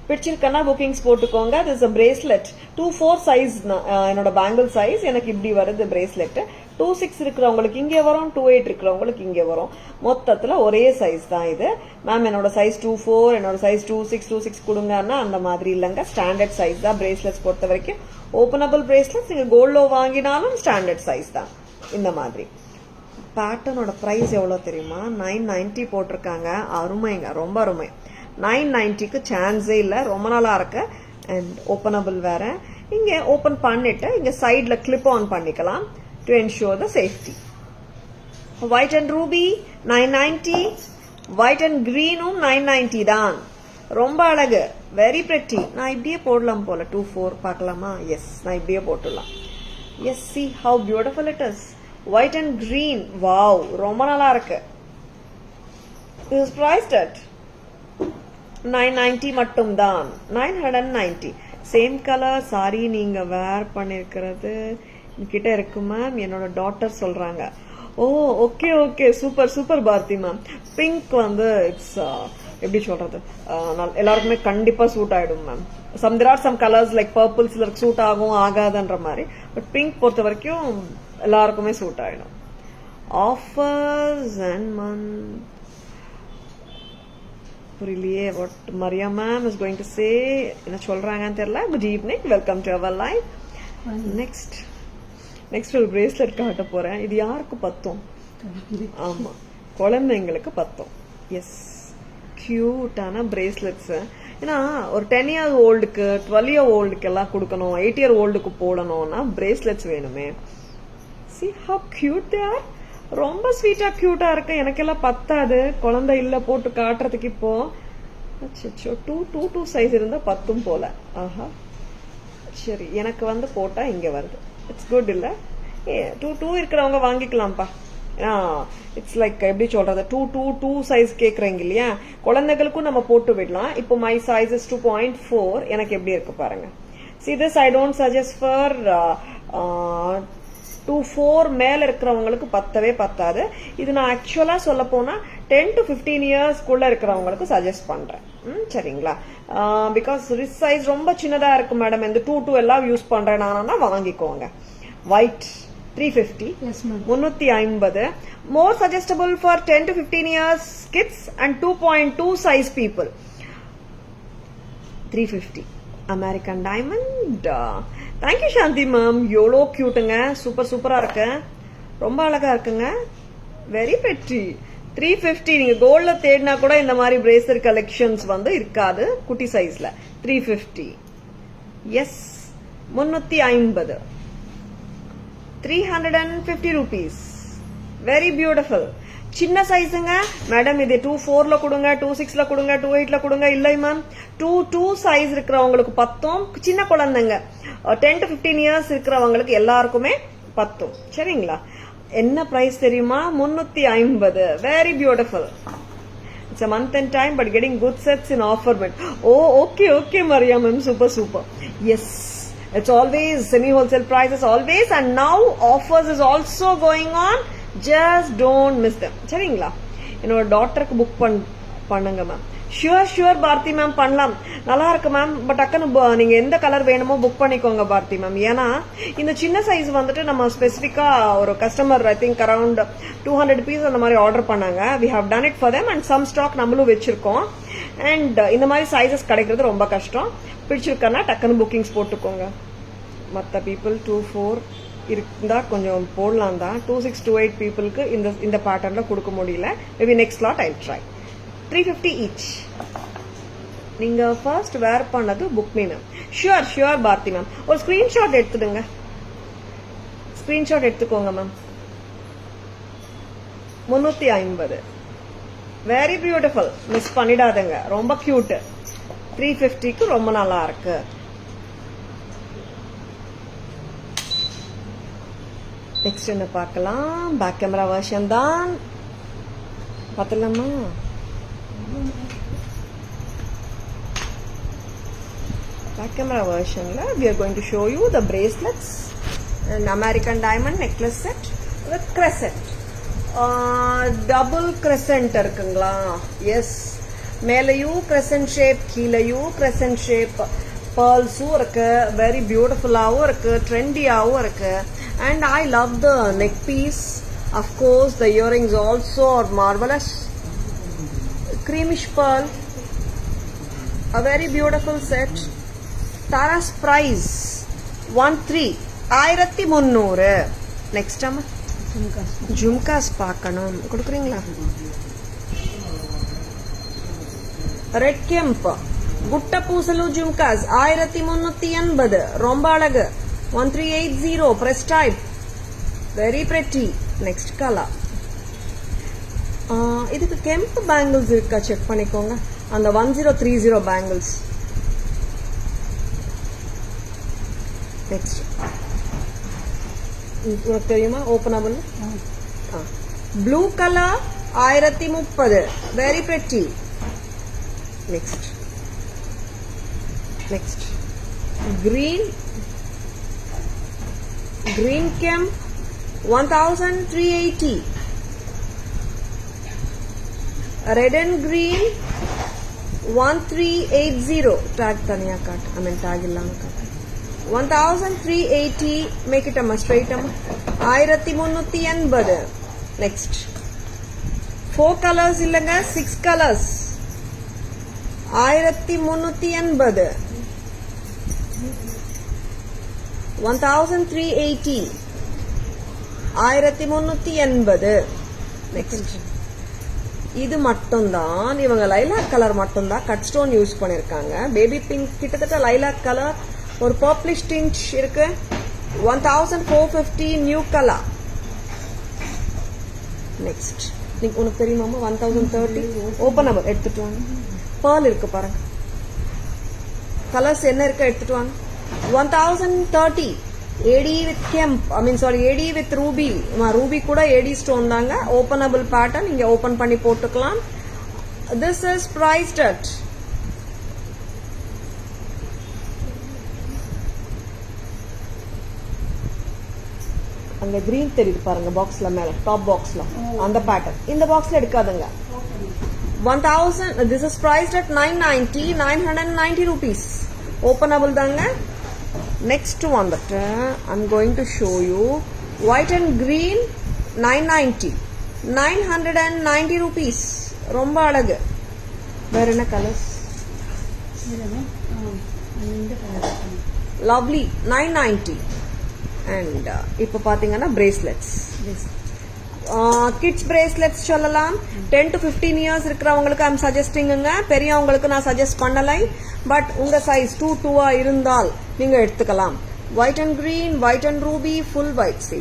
பிடிச்சிருக்கனா புக்கிங்ஸ் போட்டுக்கோங்க. திஸ் a bracelet 24 சைஸ், என்னோட பேங்கிள் சைஸ் எனக்கு இப்படி வருது பிரேஸ்லெட். 26 இருக்கிறவங்களுக்கு இங்கே வரும், 28 இருக்கிறவங்களுக்கு இங்கே வரும். மொத்தத்துல ஒரே சைஸ் தான் இது. மேம் என்னோட சைஸ் 24, என்னோட சைஸ் 26 கொடுங்கன்னா அந்த மாதிரி இல்லைங்க, ஸ்டாண்டர்ட் சைஸ் தான் பிரேஸ்லெட்ஸ் பொறுத்த வரைக்கும். ஓபனபிள் பிரேஸ்லெட்ஸ் நீங்க கோல்ட்ல வாங்கினாலும் ஸ்டாண்டர்ட் சைஸ் தான் இந்த மாதிரி. பேட்டர்னோட பிரைஸ் எவ்வளவு தெரியுமா? 990 போட்டிருக்காங்க. அருமைங்க, ரொம்ப அருமை. 990க்கு சான்ஸே இல்ல, ரொம்ப நல்லா இருக்கு. அண்ட் ஓபனபிள் வேற. இங்க ஓபன் பண்ணிட்டு இங்க சைட்ல கிளிப் ஆன் பண்ணிக்கலாம் to ensure the safety. White and ruby 990, white and கிரீனும் 990 தான். ரொம்ப அழகு, வெரி பிரிட்டி. நான் இப்படியே போடலாம் போல, 24 பார்க்கலாமா? எஸ், நான் இப்படியே போட்டுடலாம். Yes, see how beautiful it is. White and green, wow, ரொம்ப நல்லா இருக்கு. This is priced at 990 மட்டும் தான். 990. சேம் கலர் சாரி நீங்க வேர் பண்ணிருக்கிறது கிட்ட இருக்கு மேம், என்னோட டாட்டர் சொல்றாங்க. Oh, okay okay, super super Bharathi ma'am. Pink வந்து இட்ஸ் எப்படி சொல்றது, எல்லாருக்குமே கண்டிப்பா சூட் ஆயிடும் ma'am. there are some colors like purple சிலருக்கு சூட் ஆகும் ஆகாதுன்ற மாதிரி, பட் பிங்க் பொறுத்த வரைக்கும் எல்லாருக்குமே சூட் ஆயிடும். ஆஃபர்ஸ் அண்ட் மந்த் புரியலையே what Maria ma'am is going to say, என்ன சொல்றாங்கன்னு தெரியல. Good evening, welcome to our live. Next ஒரு பிரேஸ்லெட் காட்ட போறேன். இது யாருக்கு பத்தும்? ஆமா, குழந்தைங்களுக்கு பத்தும். எஸ், கியூட்டான பிரேஸ்லெட்ஸ். ஏன்னா ஒரு 10 years ஓல்டுக்கு, 12 year ஓல்டுக்கு எல்லாம் கொடுக்கணும், 8 year ஓல்டுக்கு போடணும்னா பிரேஸ்லெட்ஸ் வேணுமே. see how cute they are. ரொம்ப ஸ்வீட்டா கியூட்டா இருக்கு. எனக்கெல்லாம் பத்தாது, குழந்தை இல்ல போட்டு காட்டுறதுக்கு. இப்போ 2 சைஸ் இருந்தா பத்தும் போல. ஆஹா, சரி, எனக்கு வந்து போட்டா இங்க வருது. இட்ஸ் குட் இல்ல? 2 இருக்கிறவங்க வாங்கிக்கலாம்ப்பா. இட்ஸ் லைக் எப்படி சொல்றது, 2 சைஸ் கேக்குறீங்க இல்லையா, குழந்தைகளுக்கும் நம்ம போட்டு விடலாம். இப்போ மை சைஸ் இஸ் 2.4. எனக்கு எப்படி இருக்கு பாருங்க. See this I don't suggest for 2-4 மேல இருக்கிறவங்களுக்கு பத்தவே பத்தாது. இது நான் ஆக்சுவலா சொல்ல போனா 10 to 15 இயர்ஸ்க்குள்ள இருக்கிறவங்களுக்கு சஜஸ்ட் பண்றேன். சரிங்களா? பிகாஸ் ரிஸ்ட் சைஸ் ரொம்ப சின்னதா இருக்கு மேடம், இந்த 2 எல்லாம் யூஸ் பண்றேன் நானா வாங்கிக்கோங்க. White 350, 350. More suggestible for 10 to 15 years kids and 2.2 size people. 350. American Diamond. Thank you Shanti ma'am. எவ்வளோ கியூட்டுங்க, சூப்பரா இருக்கு, ரொம்ப அழகா இருக்குங்க, வெரி pretty. 350. நீங்க கோல்ட்ல தேடினா கூட இந்த மாதிரி பிரேஸ்லெட் கலெக்ஷன்ஸ் வந்து இருக்காது குட்டி சைஸ்ல. 350. எஸ், 350. 350 rupees. Very beautiful. சின்ன சைஸுங்க மேடம், இது 2.4ல கொடுங்க, 2.6ல கொடுங்க, 2.8ல கொடுங்க. இல்லை மேம், 2 சைஸ் இருக்கிறவங்களுக்கு பத்தும். சின்ன குழந்தைங்க 10 to 15 இயர்ஸ் இருக்கிறவங்களுக்கு எல்லாருக்குமே பத்தும். சரிங்களா? என்ன பிரைஸ் தெரியுமா? 350. Very beautiful. It's a month and time, but getting good sets in offer. Oh, okay, Maria ma'am, super. Yes, it's always semi-wholesale prices always, and now offers is also going on. Just don't miss them. சரிங்களா? என்னோட டாட்டருக்கு book பண்ணுங்க ma'am. Sure Bharathi ma'am, பண்ணலாம். நல்லா இருக்கு ma'am, but அக்கன்னு நீங்க எந்த colour வேணுமோ book பண்ணிக்கோங்க பாரதி மேம். ஏன்னா இந்த சின்ன சைஸ் வந்துட்டு நம்ம ஸ்பெசிபிக்கா ஒரு customer I think around 200 piece அந்த மாதிரி ஆர்டர் பண்ணாங்க. We have done it for them and some stock நம்மளும் வச்சிருக்கோம். அண்ட் இந்த மாதிரி சைசஸ் கிடைக்கிறது ரொம்ப கஷ்டம். பிடிச்சிருக்கன்னா டக்குன்னு புக்கிங்ஸ் போட்டுக்கோங்க. மற்ற பீப்புள் 2-4 இருந்தா கொஞ்சம் போடலாம் தான். 2-6, 2-8 பீப்புளுக்கு இந்த பேட்டர்ன்ல கொடுக்க முடியல. Maybe next lot I try. 350 each. நீங்க ஃபர்ஸ்ட் வேர் பண்ணது book me ma'am. Sure Bharathi ma'am. ஒரு ஸ்கிரீன்ஷாட் எடுத்துடுங்க. ஸ்கிரீன்ஷாட் எடுத்துக்கோங்க மேம். 350. Very beautiful. மிஸ் பண்ணிடாதுங்க, ரொம்ப கியூட். 350க்கு ரொம்ப நல்லா இருக்கு. நெக்ஸ்ட் என்ன பார்க்கலாம்? பேக் கேமரா வெர்ஷன் தான் பார்த்தலாமா? Back camera version la we are going to show you the bracelets and American diamond necklace set with crescent. Double crescent irukungla. Yes, மேலையும் crescent shape, கீழையும் crescent shape. pearls irukku, very beautiful ஆவும் இருக்கு, trendy ஆவும் இருக்கு. And I love the neck piece. Of course the earrings also are marvelous. Creamish pearl, a very beautiful set. Tara's price 13,300. Next time jhumkas பார்க்கணும். கொடுக்குறீங்களா? Red கெம்ப் குட்ட பூசலு ஜும்காஸ் 1380. ரொம்ப அழகு. 1380 press type. Very pretty. Next color. இதுக்கு கெம்ப் bangles இருக்கா check பண்ணிக்கோங்க. அந்த 1030 bangles. Next உனக்கு தெரியுமா? Openable blue colour 1030. Very pretty. Next green kemp 1380. red and green 1380. tag taniya cut, I mean tag illama cut. 1380. make it a straight 1380. next 4 colors illanga, 6 colors 1380. 1380. 1380. next இது மட்டும்தான். இவங்க lilac colour மட்டும்தான் cut stone use பண்ணிருக்காங்க. Baby pink கிட்டத்தட்ட lilac colour, ஒரு purplish tinge இருக்கு. 1450 new colour. Next உனக்கு தெரியுமா? 1030 ஓபனபிள். எடுத்துட்டு வாங்க. பேர்ல் இருக்கு பாருங்க. கலர்ஸ் என்ன இருக்கு எடுத்துட்டு வாங்க. 1030 AD with kemp, AD with ruby. Ruby kuda AD stone தாங்க. Openable pattern, இங்க open பண்ணி போட்டுக்கலாம். This is priced at அந்த கிரீன் தெரியுது பாருங்க பாக்ஸ்ல மேல டாப் பாக்ஸ்ல அந்த பேட்டர்ன் இந்த பாக்ஸ்ல எடுக்காதுங்க. 1000. This is priced at 990 rupees. Openable தாங்க. Next one that I'm going to show you white and green 990 rupees. ரொம்ப அழகு. வேற என்ன கலர்ஸ்? Lovely 990. And இப்போ பாத்தீங்கன்னா பிரேஸ்லெட்ஸ், கிட்ஸ் பிரேஸ்லெட்ஸ் சொல்லலாம். 10 to 15 years இருக்கிறவங்களுக்கு ஐம் சஜஸ்டிங்க. பெரியவங்களுக்கு நான் சஜஸ்ட் பண்ணலை. பட் உங்க சைஸ் 2 இருந்தால் நீங்க எடுத்துக்கலாம். White and green, white and ruby, full white. சி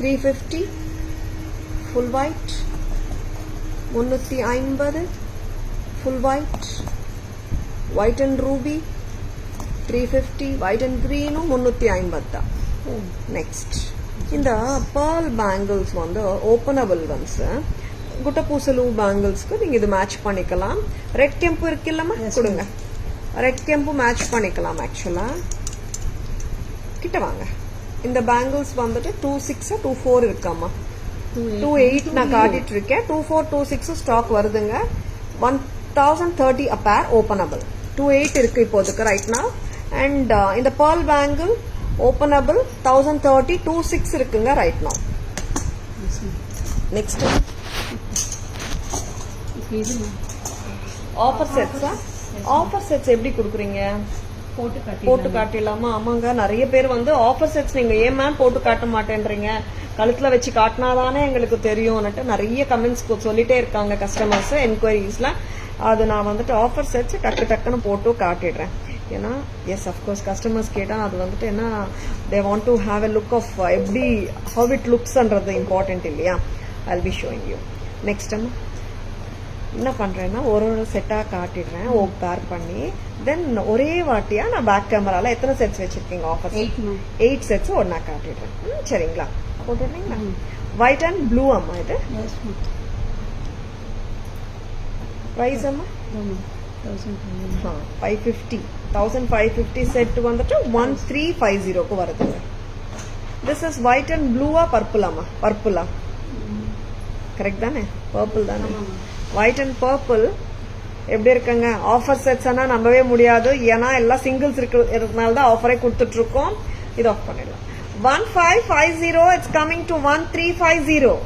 350 full white, 350 full white, white and ruby 350, white and கிரீனும் 350 தான். நெக்ஸ்ட் இந்த பேர்ல் பேங்கிள்ஸ் வந்து ஓப்பனபிள் ஒன்ஸ். குட்டப்பூசலு பேங்கிள்ஸ்க்கு நீங்க இது மேட்ச் பண்ணிக்கலாம். ரெட் கெம்பு இருக்குல்லம்மா, கொடுங்க. ரெட் கெம்பு மேட்ச் பண்ணிக்கலாம். ஆக்சுவலா கிட்ட வாங்க. இந்த பேங்கிள்ஸ் வந்துட்டு 26 24 இருக்காமா, 28 நான் காட்டிட்டு இருக்கேன். 24 26 ஸ்டாக் வருதுங்க. 1030 a pair openable. 28 இருக்கு இப்போதுக்கு ரைட் நவ. அண்ட் இந்த பேர்ல் பேங்கிள் openable 1030 26 இருக்குங்க right now. Next offer sets. Offer sets எப்படி கொடுக்குறீங்க? போட்டு காட்டிடலாமா? ஆமாங்க, நிறைய பேர் வந்து ஆஃபர் செட்ஸ் நீங்க ஏன் மேம் போட்டு காட்ட மாட்டேன்றீங்க, கழுத்துல வச்சு காட்டினாதானே எங்களுக்கு தெரியும்னுட்டு நிறைய கமெண்ட்ஸ் சொல்லிட்டே இருக்காங்க கஸ்டமர்ஸ் என்கொயரிஸ்ல. அது நான் வந்துட்டு ஆஃபர் செட்ஸ் டக்குன்னு போட்டு காட்டிடுறேன். ஏன்னா எஸ் அஃப்கோர்ஸ் கஸ்டமர்ஸ் கேட்டால் அது வந்துட்டு என்ன, they want to have a look of எப்படி ஹவ் இட் லுக்ஸ்ன்றது இம்பார்ட்டன்ட் இல்லையா? I be showing you. Next time என்ன பண்றேன்னா ஒரு செட்டா காட்டிடுறேன் பேர் பண்ணி. தென் ஒரே வாட்டியா நான் பேக் கேமரால எத்தனை செட்ஸ் வச்சிருக்கீங்க ஆஃபர்? 8 செட்ஸ் ஒன்னா காட்டிடுறேன். சரிங்களா? போட்டுறீங்களா? ஒயிட் அண்ட் ப்ளூ அம்மா இது பிரைஸ் அம்மா 1550 செட் வந்துட்டு 1350க்கு வருதுங்க. திஸ் இஸ் ஒயிட் அண்ட் ப்ளூவா பர்பிளாமா? பர்பிளா கரெக்ட் தானே? பர்பிள் தானே? ஒயிட் அண்ட் பர்பிள் எப்படி இருக்குங்க? ஆஃபர் செட்ஸ் ஆனா நம்பவே முடியாது. ஏன்னா எல்லாம் சிங்கிள்ஸ் இருக்கிறதுனால தான் ஆஃபரே கொடுத்துட்டு இருக்கோம். இது ஆஃப் பண்ணிடலாம். 1550. It's coming to 1350.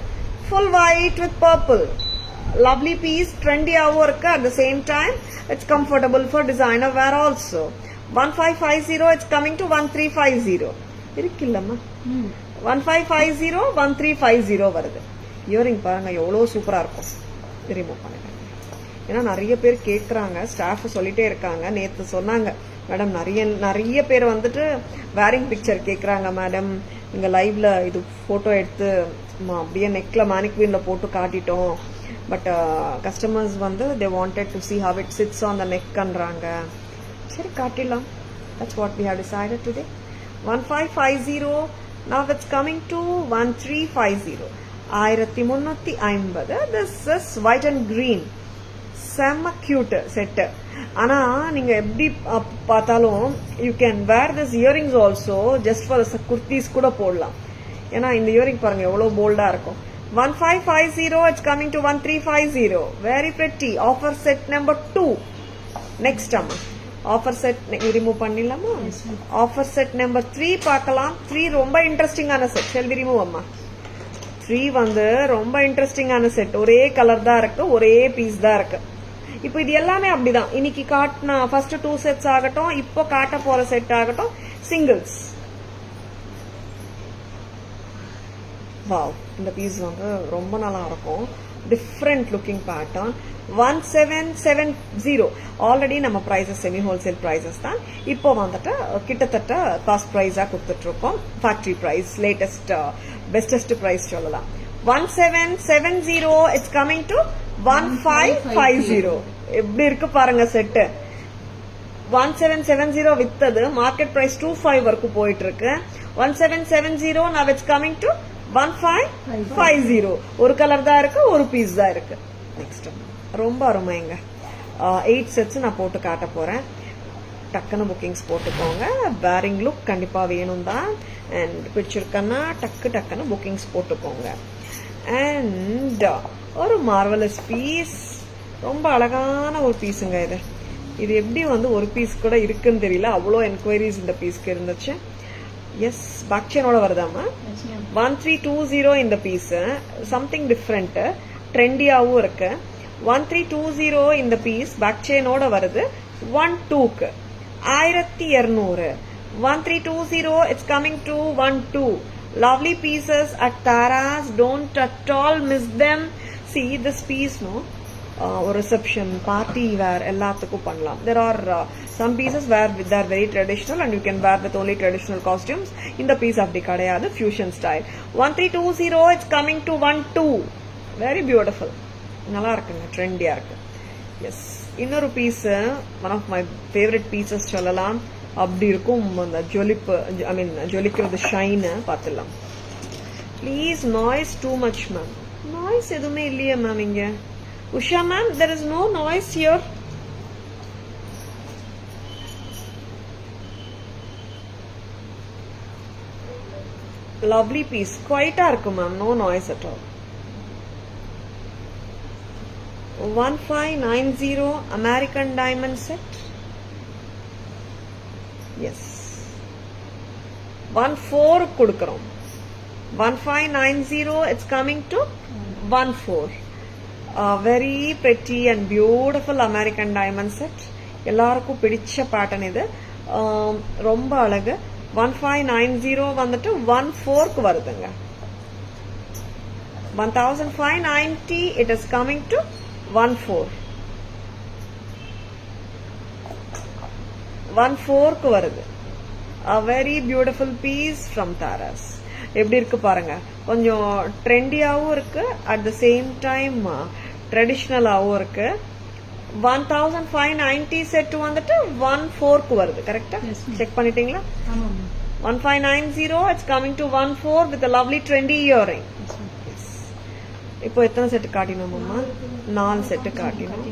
Full white with purple. Lovely piece, trendy-ஆவும் இருக்கு. At the same time, it's comfortable for designer wear also. 1550. It's coming to 1350. இருக்குல்லம்மா 1550 1350 வருது. இயரிங் பாருங்க எவ்வளோ சூப்பரா இருக்கும். ரிமூவ் பண்ணுங்க. ஏன்னா நிறைய பேர் கேட்கறாங்க, ஸ்டாஃப் சொல்லிட்டே இருக்காங்க. நேற்று சொன்னாங்க மேடம் நிறைய பேர் வந்துட்டு வேரிங் பிக்சர் கேட்கறாங்க மேடம், இங்க லைவ்ல இது போட்டோ எடுத்து அப்படியே நெக்ல மேனிக்வீன்ல போட்டு காட்டிட்டோம். பட் கஸ்டமர்ஸ் வந்து they wanted to see how it sits on the neck கன்றாங்க. சரி காட்டிடலாம். That's what we have decided today. 1550. Now it's coming to 1350. 1350. This is white and green. செம்ம கியூட் செட். ஆனா நீங்க எப்படி பார்த்தாலும் you can wear this earrings also just for kurtis கூட போடலாம். ஏன்னா இந்த இயரிங் பாருங்க எவ்வளவு போல்டா இருக்கும். 1550. It's coming to 1350. Very pretty. Offer set number 2. Next offer set remove பண்ணிடலாமா? Offer set number 3 பார்க்கலாம். 3 ரொம்ப இன்ட்ரெஸ்டிங்கான செட். Shall we remove அம்மா? 3 வந்து ரொம்ப இன்ட்ரெஸ்டிங்கான செட். ஒரே கலர் தான் இருக்கு, ஒரே பீஸ் தான் இருக்கு. இப்போ இது எல்லாமே அப்படிதான். இன்னைக்கு காட்டின ஃபர்ஸ்ட் 2 செட்ஸ் ஆகட்டும், இப்போ காட்ட போற செட் ஆகட்டும், சிங்கிள்ஸ். வாவ், இந்த பீஸ் வந்து ரொம்ப நல்லா இருக்கும். Different looking pattern. 1770. ஆல்ரெடி நம்ம பிரைசஸ் செமி ஹோல்சேல் பிரைசஸ் தான். இப்போ வந்துட்டு கிட்டத்தட்ட காஸ்ட் பிரைஸா கொடுத்துட்டு இருக்கோம். Factory price, latest bestest price சொல்லலாம். 1770. It's coming to 1550. எப்படி இருக்கு பாருங்க செட்டு. 1770 வித்தது மார்க்கெட் பிரைஸ் 25 வரைக்கும் போயிட்டு இருக்கு. 1770 now it's coming to 1550. ஒரு கலர் தான் இருக்கு, ஒரு பீஸ் தான் இருக்கு. நெக்ஸ்ட் ரொம்ப அருமைங்க. 8 செட்ஸ் நான் போட்டு காட்ட போறேன். டக்குன்னு புக்கிங்ஸ் போட்டுக்கோங்க. பேரிங் லுக் கண்டிப்பா வேணும் தான். அண்ட் பிடிச்சிருக்கன்னா டக்குன்னு புக்கிங்ஸ் போட்டுக்கோங்க. அண்ட் ஒரு மார்வலஸ் பீஸ், ரொம்ப அழகான ஒரு பீஸுங்க இது. இது எப்படி ஒரு பீஸ் கூட இருக்குன்னு தெரியல, அவ்வளோ என்கொயரிஸ் இந்த பீஸ்க்கு இருந்துச்சு. S, back செயினோட வருதாமா? 1320 இந்த பீஸ் சம்திங் டிஃப்ரெண்ட், ட்ரெண்டியாவும் இருக்கு. 1320 இந்த பீஸ் பேக் செயினோட வருது. 12க்கு 1200. 1320 it's coming to 12. Lovely pieces at Taras. Don't at all miss them. See this piece, no? Or reception, party wear, எல்லாத்துக்கும் பண்ணலாம். There are some pieces where they are very traditional and you can wear with only traditional costumes. இந்த piece அப்படி கிடையாது, fusion style. 1320 it's coming to 12. Very beautiful. நல்லா இருக்குங்க, ட்ரெண்டியா இருக்கு. Yes, இன்னொரு piece one of my favourite pieces சொல்லலாம். அப்படி இருக்கும் அந்த ஜொலிப்பு, ஐ மீன் ஜொலிக்கிறது ஷைன் பார்த்துடலாம். Please, noise too much ma'am. Noise எதுவுமே இல்லையே மேம் இங்க. Usha ma'am, there is no noise here. Lovely piece, குவைட்டா இருக்கு ma'am, no noise at all. 1590 American diamond set. Yes, 14 கொடுக்கிறோம். 1590 it's coming to 14. Very pretty and beautiful American diamond set. எல்லாருக்கும் பிடிச்ச pattern இது, ரொம்ப அழகு. 1590 வந்துட்டு 14க்கு வருதுங்க. 1590 it is coming to 14. 14க்கு வருது. A very beautiful piece from Taras. எப்படி இருக்கு பாருங்க, கொஞ்சம் ட்ரெண்டியாவும் இருக்கு, அட் த சேம் டைம் ட்ரெடிஷ்னலாவும் இருக்கு. 1590 செட் வந்துட்டு 14க்கு வருது. கரெக்டா செக் பண்ணிட்டீங்களா? 1590 it's coming to 14 with a lovely trendy earring. இப்போ எத்தனை செட்டு காட்டினோம் அம்மா? 4 செட்டு காட்டினோம்.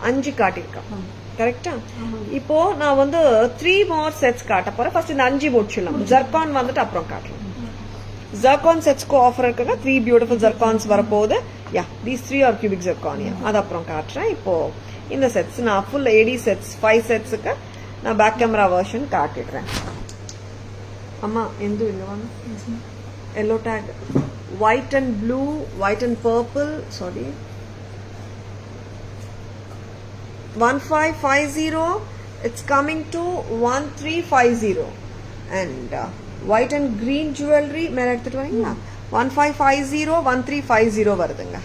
5 காட்டிருக்கோம். கரெக்டா? இப்போ நான் 3 more sets காட்ட போறேன். ஃபர்ஸ்ட் இந்த 5 முடிச்சிடலாம். ஜர்கான் வந்துட்டு அப்புறம் காட்டுறேன். ஜர்கான் செட்ஸ்க்கு ஆஃபர் இருக்குங்க. 3 பியூட்டிஃபுல் ஜர்கான்ஸ் வரப்போகுது. யா, தீஸ் 3 ஆர் கியூபிக் ஜர்கானியா, அது அப்புறம் காட்டுறேன். இப்போ இந்த செட்ஸ் நான் ஃபுல் AD செட்ஸ் 5 செட்ஸுக்கு நான் பேக் கேமரா வெர்ஷன் காட்டிடுறேன். அம்மா எந்த yellow take, white and blue, white and purple, sorry. 1550 it's coming to 1350 and white and green jewelry மேல எடுத்துட்டு வரீங்களா? 1550 1350 வருதுங்க.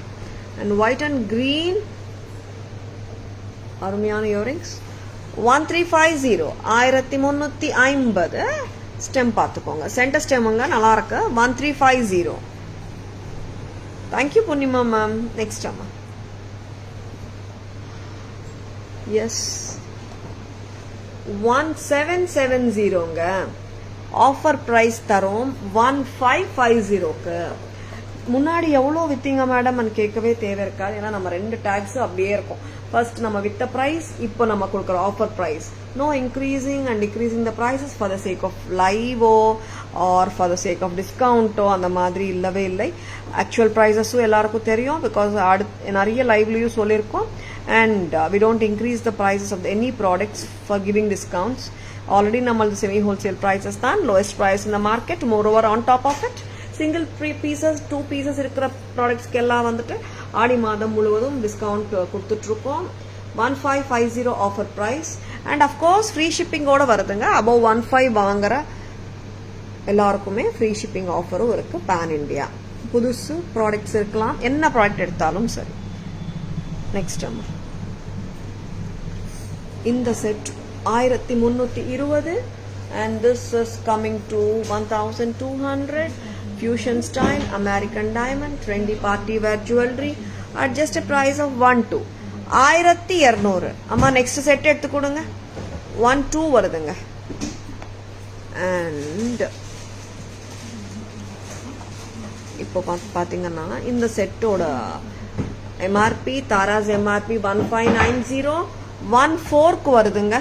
and white and green அருமையான இயரிங்ஸ் 1350. 1350 ஸ்டெம் பார்த்துக்கோங்க. சென்டர் ஸ்டெம்ங்க நல்லா இருக்கு. 1350. Thank you Poornima ma'am. நெக்ஸ்ட் அம்மா. எஸ், 1770ங்க ஆஃபர் பிரைஸ் தரோம் 1550க்கு. முன்னாடி எவ்வளோ வித்தீங்க மேடம் கேட்கவே தேவை இருக்காது, ஏன்னா நம்ம 2 டேக்ஸ் அப்படியே இருக்கும். ஃபர்ஸ்ட் நம்ம வித்த பிரைஸ், இப்போ நம்ம கொடுக்குற offer price. No increasing and decreasing the prices for the sake of லைவோ or for the sake of டிஸ்கவுண்டோ அந்த மாதிரி இல்லவே இல்லை. ஆக்சுவல் ப்ரைஸஸும் எல்லாருக்கும் தெரியும், பிகாஸ் நிறைய லைவ்லையும் சொல்லியிருக்கோம். and we don't increase the prices of any products for giving discounts. Already நம்மளது semi wholesale prices தான் lowest price in the market. Moreover, on top of it, single pieces 2 pieces இருக்கிற ப்ராடக்ட்ஸ்க்கு எல்லாம் வந்துட்டு ஆடி மாதம் முழுவதும் டிஸ்கவுண்ட் கொடுத்துட்டு இருக்கோம். 1550 offer price and of course free ஷிப்பிங்கோட வருதுங்க. above 15 வாங்குற எல்லாருக்குமே ஃப்ரீ ஷிப்பிங் ஆஃபரும் இருக்கு. பேன் இண்டியா புதுசு ப்ராடக்ட்ஸ் இருக்கலாம், என்ன ப்ராடக்ட் எடுத்தாலும் சரி. நெக்ஸ்ட் அம்மா, இந்த set 1320 and this is coming to 1200. Fusion style American diamond trendy party wear jewelry at just a price of 12. 1200. அம்மா நெக்ஸ்ட் செட் எடுத்து கொடுங்க. 1 2 வருதுங்க. அண்ட் இப்போ பார்த்தீங்கன்னா இந்த செட்டோட எம்ஆர்பி தாராஸ் எம்ஆர்பி 1590 14க்கு வருதுங்க.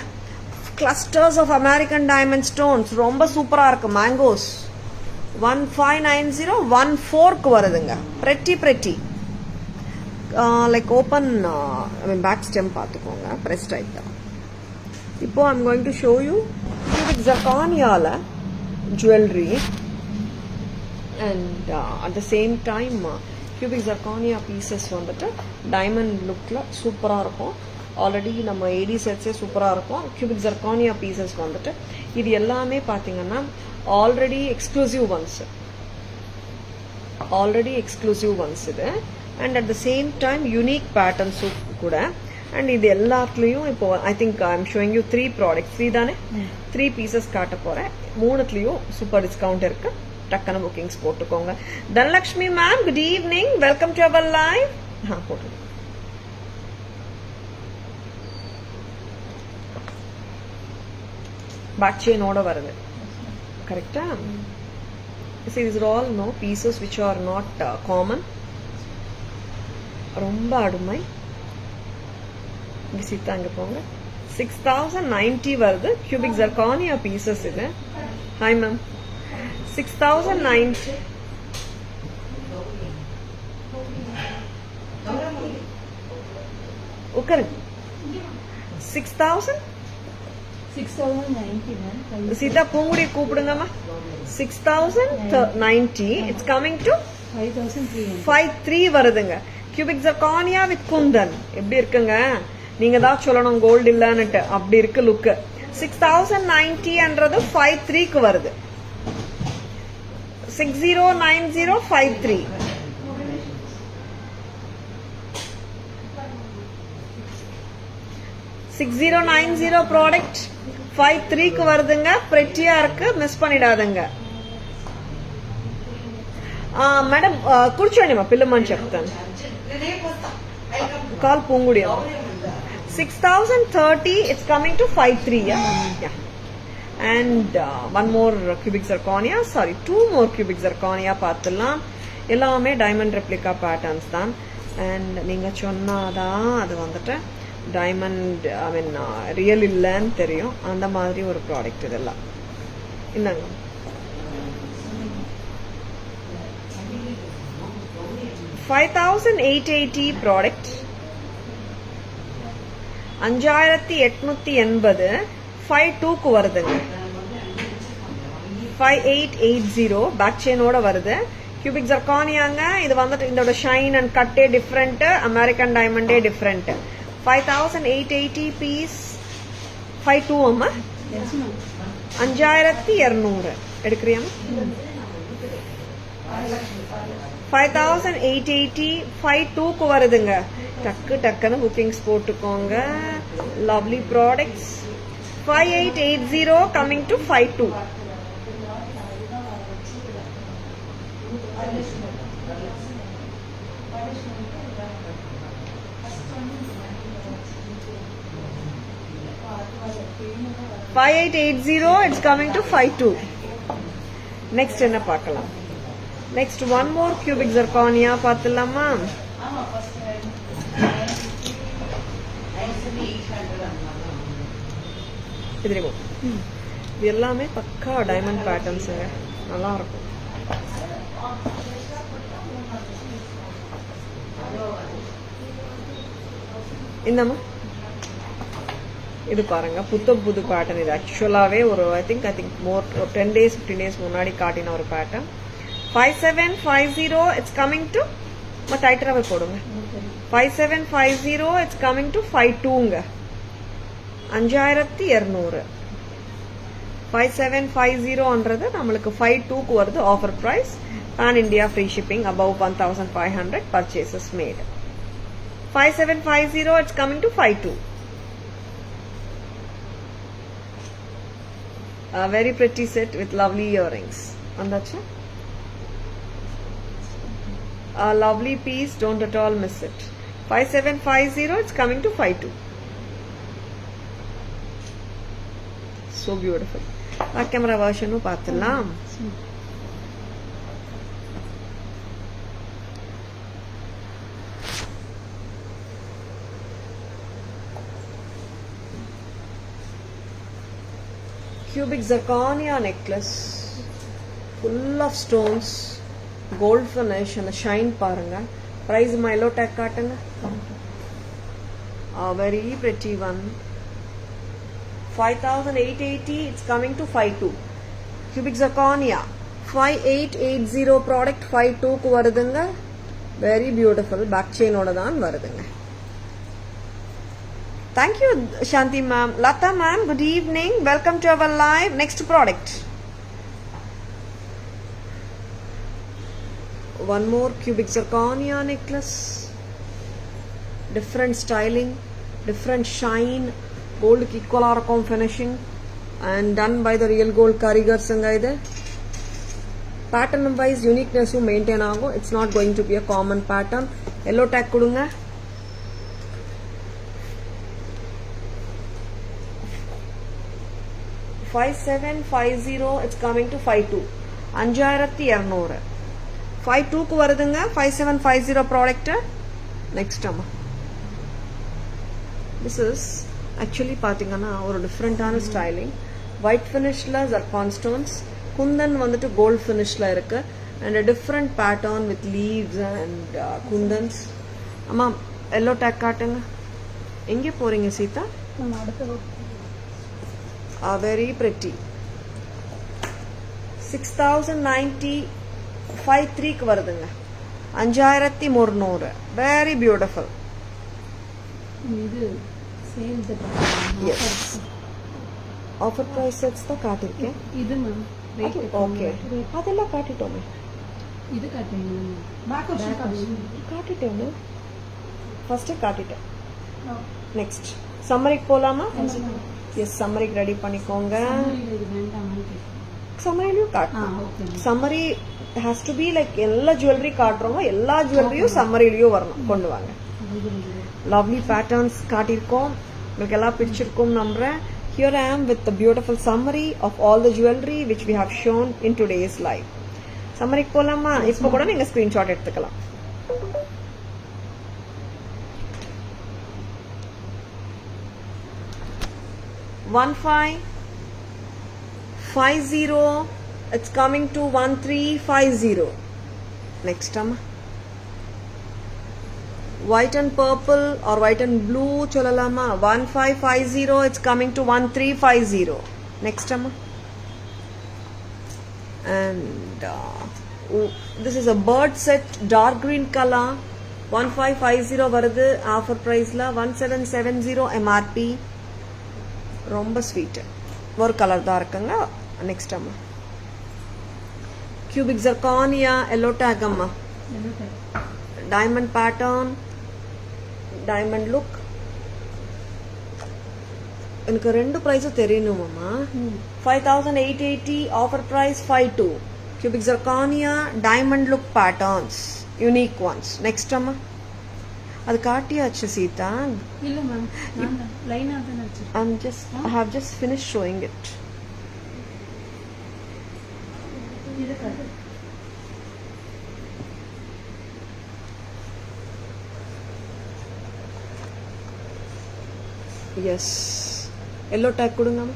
Clusters of American diamond stones ரொம்ப சூப்பரா இருக்கு. மேங்கோஸ் 1590 14க்கு வருதுங்க. pretty like open back stem பார்த்துக்கோங்க. ப்ரெஸ் டைப் தான். இப்போ I'm going to show you cubic zirconiaல jewellery and at the same time cubic zirconia pieces வந்துட்டு டைமண்ட் லுக்கில் சூப்பராக இருக்கும். ஆல்ரெடி நம்ம ஏடி செட்ஸே சூப்பராக இருக்கும். cubic zirconia பீசஸ் வந்துட்டு இது எல்லாமே பார்த்தீங்கன்னா ஆல்ரெடி எக்ஸ்க்ளூசிவ் ஒன்ஸ் இது. And at the same time unique பேட்டர்ன்ஸும் கூட. அண்ட் இது எல்லாத்துலேயும் இப்போ I think I am showing you 3 products. 3 தானே, 3 பீசஸ் காட்ட போகிறேன். 3த்துலேயும் சூப்பர் டிஸ்கவுண்ட் இருக்கு. டக்குன்னு புக்கிங்ஸ் போட்டுக்கோங்க. Dhanalakshmi ma'am, good evening, welcome to our live. போட்டு பேக் செயினோட வருது. கரெக்டா? See, these are all pieces which are not common. ரொம்ப அருமை. விசித்தாங்க போங்க. 6090 வருது. cubic zirconia pieces இது. Hi ma'am. 6090 உட்காருங்க. 6090 Sita Poongudi கூப்பிடுங்கம்மா. 6090 it's coming to 53 வருதுங்க. cubic zirconia with Kundan. எப்படி இருக்குங்க? நீங்க தான் சொல்லணும் கோல்டு இல்லன்னுட்டு. அப்படி இருக்கு லுக். 6090ன்றது 53க்கு வருது. 609053. ப்ராடக்ட் 53க்கு வருதுங்க. பிரெட்டியா இருக்கு, மிஸ் பண்ணிடாதுங்க. మేడం కూర్చోండి మా పిల్లమని చెప్తాను. కాల్ పొంగుడి. 6030 it's coming to 53. and one more cubic zirconia, sorry 2 more cubic zirconia பார்த்துலாம். எல்லாமே டைமண்ட் ரெப்ளிகா பேட்டர்ன்ஸ் தான். அண்ட் நீங்க சொன்னாதான் அது வந்துட்டு டைமண்ட் ஐ மீன் ரியல் இல்லைன்னு தெரியும். அந்த மாதிரி ஒரு ப்ராடக்ட் இதெல்லாம். இந்தாங்க 5880 ப்ராடக்ட் 5880 52க்கு வருதுங்க. 5880 பேக் செயினோட வருது. cubic zirconiaங்க. இது வந்துட்டு இதோட ஷைன் அண்ட் கட்டே டிஃப்ரெண்ட், அமெரிக்கன் டைமண்டே டிஃப்ரெண்ட். 5880 பீஸ் 52 அம்மா 5200 எடுக்கிறியாமா? 5880 52க்கு வருதுங்க. டக்குன்னு புக்கிங்ஸ் போட்டுக்கோங்க. Lovely products. 5880 coming to 52. it's coming to 52. Next என்ன பார்க்கலாம்? Next one more cubic zirconia பார்த்தலாமா? இது எல்லாமே பக்கா டைமண்ட் பேட்டர்ன்ஸ். நல்லா இருக்கும். இந்தம்மா இது பாருங்க, புது பேட்டர்ன். இது ஆக்சுவலாவே ஒரு I think more 10 days 15 days முன்னாடி காட்டின ஒரு பேட்டர்ன். 5750 இட்ஸ் கமிங் டு டைட்டராகவே போடுங்க. 5750 இட்ஸ் கமிங் டு 52ங்க. 5200. 5750ன்றது நம்மளுக்கு 52க்கு வருது. Offer price. pan India free shipping above 1500 purchases made. 5750 it's coming to 52. A very pretty set with lovely earrings. Andacha? A lovely piece, don't at all miss it. 5750, it's coming to 52. So beautiful. Back camera version paathalam. Cubic zirconia necklace, full of stones, gold finish and the shine paranga. Price Milo tag kaatanga. A very pretty one. 5880, it's coming to 52. Cubic zirconia 5880 product 52 ku varudunga. Very beautiful back chain oda dhaan varudunga. Thank you Shanti ma'am. Lata ma'am, good evening, welcome to our live. Next product, one more cubic zirconia necklace, different styling, different shine, gold ki equal arakom finishing and done by the real gold karigars anga ide. Pattern wise uniqueness maintain agum. It's not going to be a common pattern. Yellow tag kudunga. 5750, it's coming to 52. 5200. 52 ku varudunga. 5750 product. Next time. This is actually pathingana or different styling. White finish la zircon stones. Kundan vandu gold finish la irukku and a different pattern with leaves and kundans. Amma yellow tag kaatanga. Enge poringa Sita? Very pretty. 6090 53 ku varudunga. 5300. Very beautiful. Yes. Offer price sets the kaattirke. Idu ma'am. Okay. Adella kaatitome. Idu kaattinga. Back kaatitone. First kaatite. Next. Summary polama? Yes, summary ready பண்ணிக்கோங்க. Summary காட்டணும். Summary has to be like எல்லா jewelry காட்றோம், எல்லா jewelryயும் summaryலயும் வரணும். கொண்டு வாங்க. Lovely patterns காட்டிருக்கோம். உங்களுக்கு எல்லாம் பிடிச்சிருக்கும் நம்புறேன். Here I am with the beautiful summary of all the jewelry which we have shown in today's live. Summary போலாமா? இப்போ கூட நீங்க screenshot எடுத்துக்கலாம். One 550, it's coming to 1350. Next time, white and purple or white and blue cholalama. 1550, it's coming to 1350. Next time, and this is a bird set, dark green color. 1550 varudhu. Offer price la 1770 MRP. ரொம்ப sweet ஒரு colour தான் இருக்குங்க. Next அம்மா cubic zirconia yellow tag amma. Diamond pattern, diamond look. எனக்கு ரெண்டு price தெரியணுமாமா. 5880 offer price 52. cubic zirconia diamond look patterns, unique ones. Next amma அது காட்டியாச்சு சீதா? இல்ல ma'am, நான் லைனா தான் வச்சிருக்கேன். I have just finished showing it. இது காட்டு. Yes. Yellow tag கொடுங்க.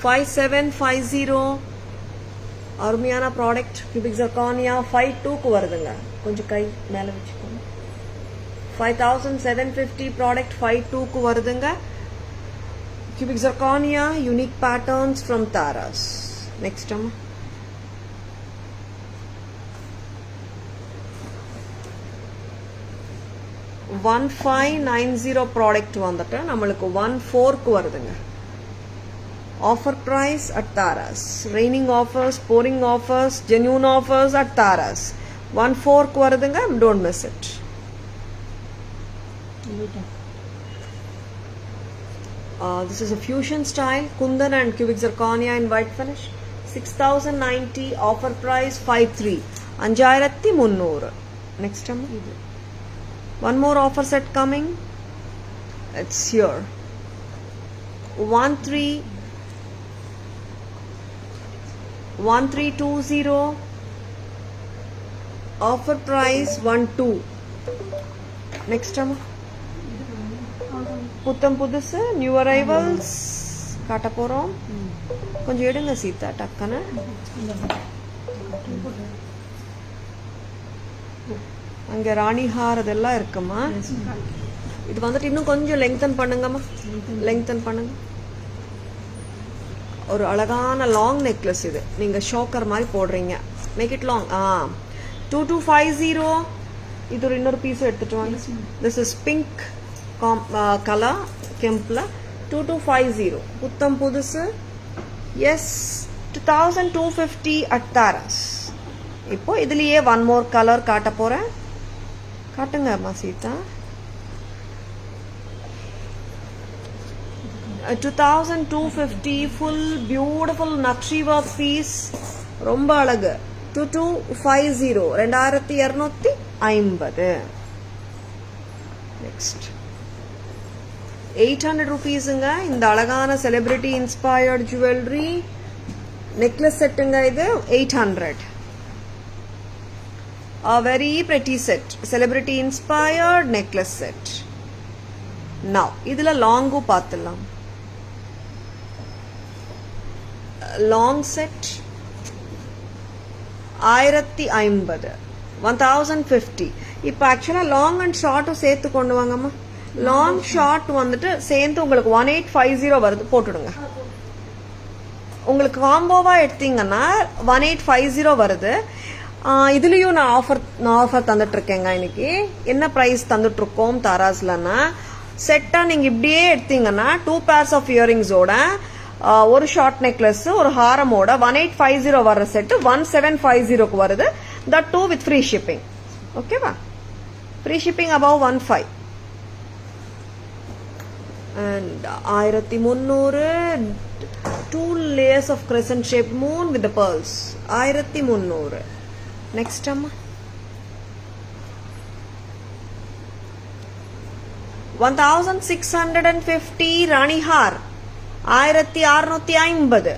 5750 அருமையான ப்ராடக்ட். cubic zirconia 52 க்கு வருதுங்க. கொஞ்சம் கை மேல வெச்சுக்கோங்க. 5750 product 52 க்கு வருதுங்க. cubic zirconia unique patterns from Taras. Next time, 1590 product வந்துட்டு நம்மளுக்கு 14 க்கு வருதுங்க. Offer price at Taras. Raining offers, pouring offers, genuine offers at Taras. 14 க்கு வருதுங்க. Don't miss it. This is a fusion style, kundan and cubic zirconia in white finish. 6090 offer price 53. 5300. Next time. One more offer set coming. It's here. 1320. Offer price 12. Next time. புத்தம் புதுசு new arrivals காட்ட போறோம். கொஞ்சம் எடுங்க சீதா டக்குன்னு. அங்க ராணிஹார் அதெல்லாம் இருக்குமா? இது வந்துட்டு இன்னும் கொஞ்சம் லெங்தன் பண்ணுங்கம்மா. லெங்தன் பண்ணுங்க. ஒரு அழகான லாங் நெக்லஸ் இது. நீங்க ஷோக்கர் மாதிரி போடுறீங்க. Make it long. 2250. இது ஒரு இன்னொரு பீஸ் எடுத்துட்டு வாங்க. திஸ் இஸ் பிங்க் கலர் கெம்ப்ல 2250. புத்தம் புதுசு. Yes 2250 at Taras. இப்போ இதுலயே ஒன் மோர் கலர் காட்ட போறேன். காட்டுங்க அம்மா Sita. 2250 full beautiful nakshi work piece. ரொம்ப அழகு. 2250 2250. நெக்ஸ்ட் 800 rupeesங்க. இந்த அழகான செலிபிரிட்டி இன்ஸ்பயர்ட் ஜுவல்லரி நெக்லஸ் செட்டுங்க. இது 800. A very pretty set. Celebrity inspired necklace set. Now, இதுல லாங்கு பார்த்துலாம். Long set 1050. 1050. இப்போ ஆக்சுவலா லாங் அண்ட் ஷார்ட்டும் சேர்த்து கொண்டு வாங்கம்மா. லாங் ஷார்ட் வந்துட்டு சேர்ந்து உங்களுக்கு 1850 வருது. போட்டுடுங்க. உங்களுக்கு காம்போவா எடுத்தீங்கன்னா 1850 வருது. இதுலயும் நான் ஆஃபர் தந்துட்டு இருக்கேங்க. இன்னைக்கு என்ன பிரைஸ் தந்துட்டு இருக்கோம் தாராஸ்லன்னா, செட்டா நீங்க இப்படியே எடுத்தீங்கன்னா 2 pairs ஆஃப் இயரிங்ஸோட ஒரு ஷார்ட் நெக்லஸ் ஒரு ஹாரமோட 1850 வர்ற செட் 1750 வருது. That too with free shipping. ஓகேவா? Free shipping above 15. and 1300. 2 layers of crescent shaped moon with the pearls. 1300. Next amma 1650 Rani Har 1650.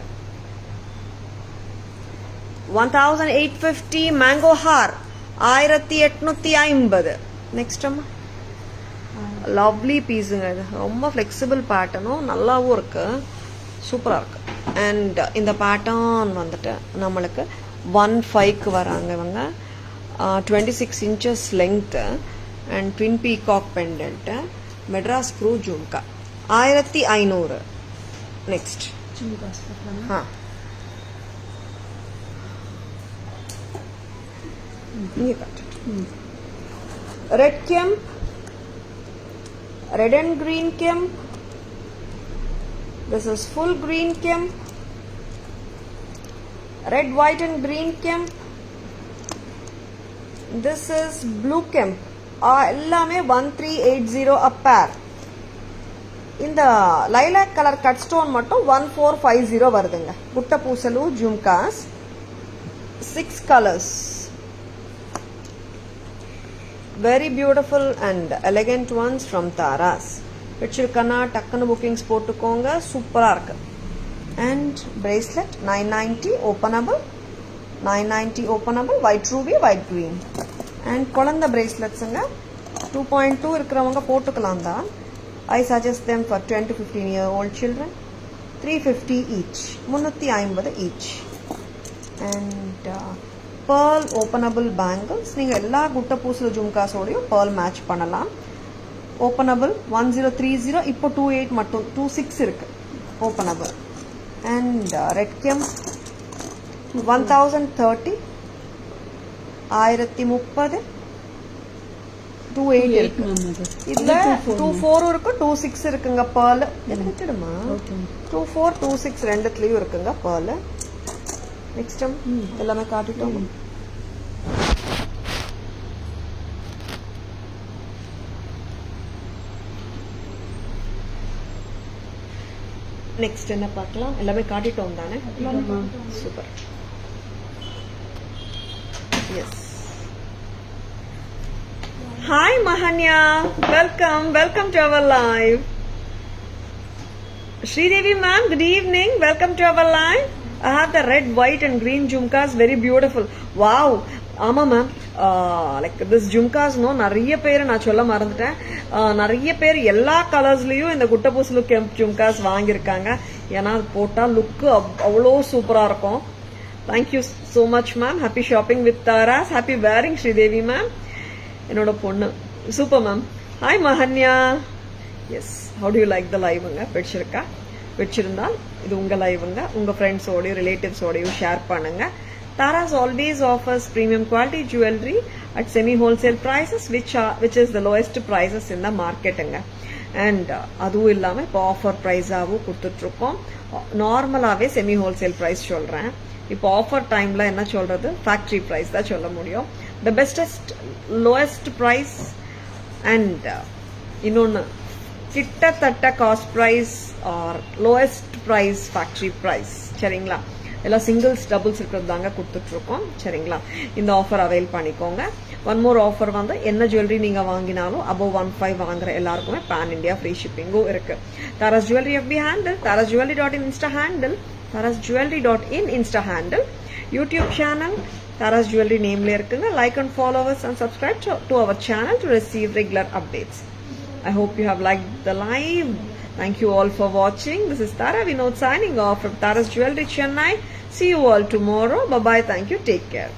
1850 Mango Har 1850. Next amma lovely பீஸுங்க. இது ரொம்ப flexible பேட்டர்னும் நல்லாவும் இருக்கு. சூப்பராக இருக்கு. அண்ட் இந்த பேட்டர்ன் வந்துட்டு நம்மளுக்கு 15க்கு வராங்க இவங்க. 26 inches length and twin peacock pendant Madras க்ரூ jhumka 1500. Next red kemp, red and green kemp. This is full green kemp. Red, white and green kemp. This is blue kemp. எல்லாமே 1380 a pair. இந்த லைலாக் கலர் கட் ஸ்டோன் மட்டும் 1450 வருதுங்க. புட்ட பூசலு jhumkas 6 colors. Very beautiful and elegant ones from Taras. பிடிச்சிருக்கனா டக்குன்னு bookings போட்டுக்கோங்க. சூப்பரா இருக்கு. And bracelet 990 openable. 990 openable. White ruby, white green. And குழந்தை braceletsங்க 2.2 இருக்கிறவங்க போட்டுக்கலாம் தான். I suggest them for 10 to 15 year old children. 350 each. 350 each. And pearl openable bangles. நீங்க எல்லா குட்ட பூசல ஜும்காஸோடையும் pearl match பண்ணலாம். openable 1030. இப்போ 28 மட்டும் 26 இருக்கு openable. And red kemp 1030. 1030 28 இருக்கு. இதுல 24 இருக்கு 26 இருக்குங்க pearl. எடுத்துடுமா 24 26 ரெண்டுத்துலயும் இருக்குங்க pearl. நெக்ஸ்ட் எல்லாமே காட்டிட்டோம். நெக்ஸ்ட் என்ன பார்க்கலாம்? எல்லாமே காட்டிட்டோம் தானே? Super. Yes Hi Mahanya, welcome to our live. Sridevi ma'am, good evening, welcome to our live. I have the red, white and green jhumkas, very beautiful. Wow, ஆமா ma'am, like this jhumkas நிறைய பேர் நான் சொல்ல மறந்துட்டேன். நிறைய பேர் எல்லா கலர்ஸ்லயும் இந்த குட்டப்பூசலு கெம்ப் ஜும்காஸ் வாங்கியிருக்காங்க. ஏன்னா அது போட்டா லுக்கு அவ்வளோ சூப்பரா இருக்கும். Thank you so much ma'am. Happy shopping with Taras. Happy wearing Sridevi ma'am. என்னோட பொண்ணு super ma'am. Hi Mahanya. Yes, how do you like the லைவுங்க? பிடிச்சிருக்கா? பிடிச்சிருந்தால் இது உங்க லைவுங்க. உங்க ஃப்ரெண்ட்ஸோடய ரிலேட்டிவ்ஸோடயும் ஷேர் பண்ணுங்க. Taras always offers premium quality jewelry at semi-wholesale prices, which is the lowest prices in the market. And அதுவும் இல்லாம இப்போ ஆஃபர் ப்ரைஸாகவும் கொடுத்துட்டு இருக்கோம். நார்மலாவே செமி ஹோல்சேல் ப்ரைஸ் சொல்றேன். இப்போ ஆஃபர் டைம்ல என்ன சொல்றது, ஃபேக்டரி ப்ரைஸ் தான் சொல்ல முடியும். The bestest lowest price and இன்னொன்னு கிட்டத்தட்ட cost price or lowest price factory price. சரிங்களா? எல்லாம் சிங்கிள்ஸ் டபுள்ஸ் இருக்கிறது தாங்க கொடுத்துட்டு இருக்கோம். சரிங்களா? இந்த ஆஃபர் அவைல் பண்ணிக்கோங்க. ஒன் மோர் ஆஃபர் வந்து என்ன ஜுவல்லரி நீங்க வாங்கினாலும் above 1.5 வாங்குற எல்லாருக்குமே பேன் இண்டியா ஃப்ரீ ஷிப்பிங்கும் இருக்கு. Taras jewellery FB handle, tarasjewelry.in insta handle, tarasjewelry.in insta handle, YouTube channel Taras jewellery நேம்ல இருக்குங்க. Like and followers and subscribe to our channel to receive regular updates. I hope you have liked the live. Thank you all for watching. This is Tara Vinod signing off from Taras Jewelry Chennai. See you all tomorrow. Bye bye. Thank you. Take care.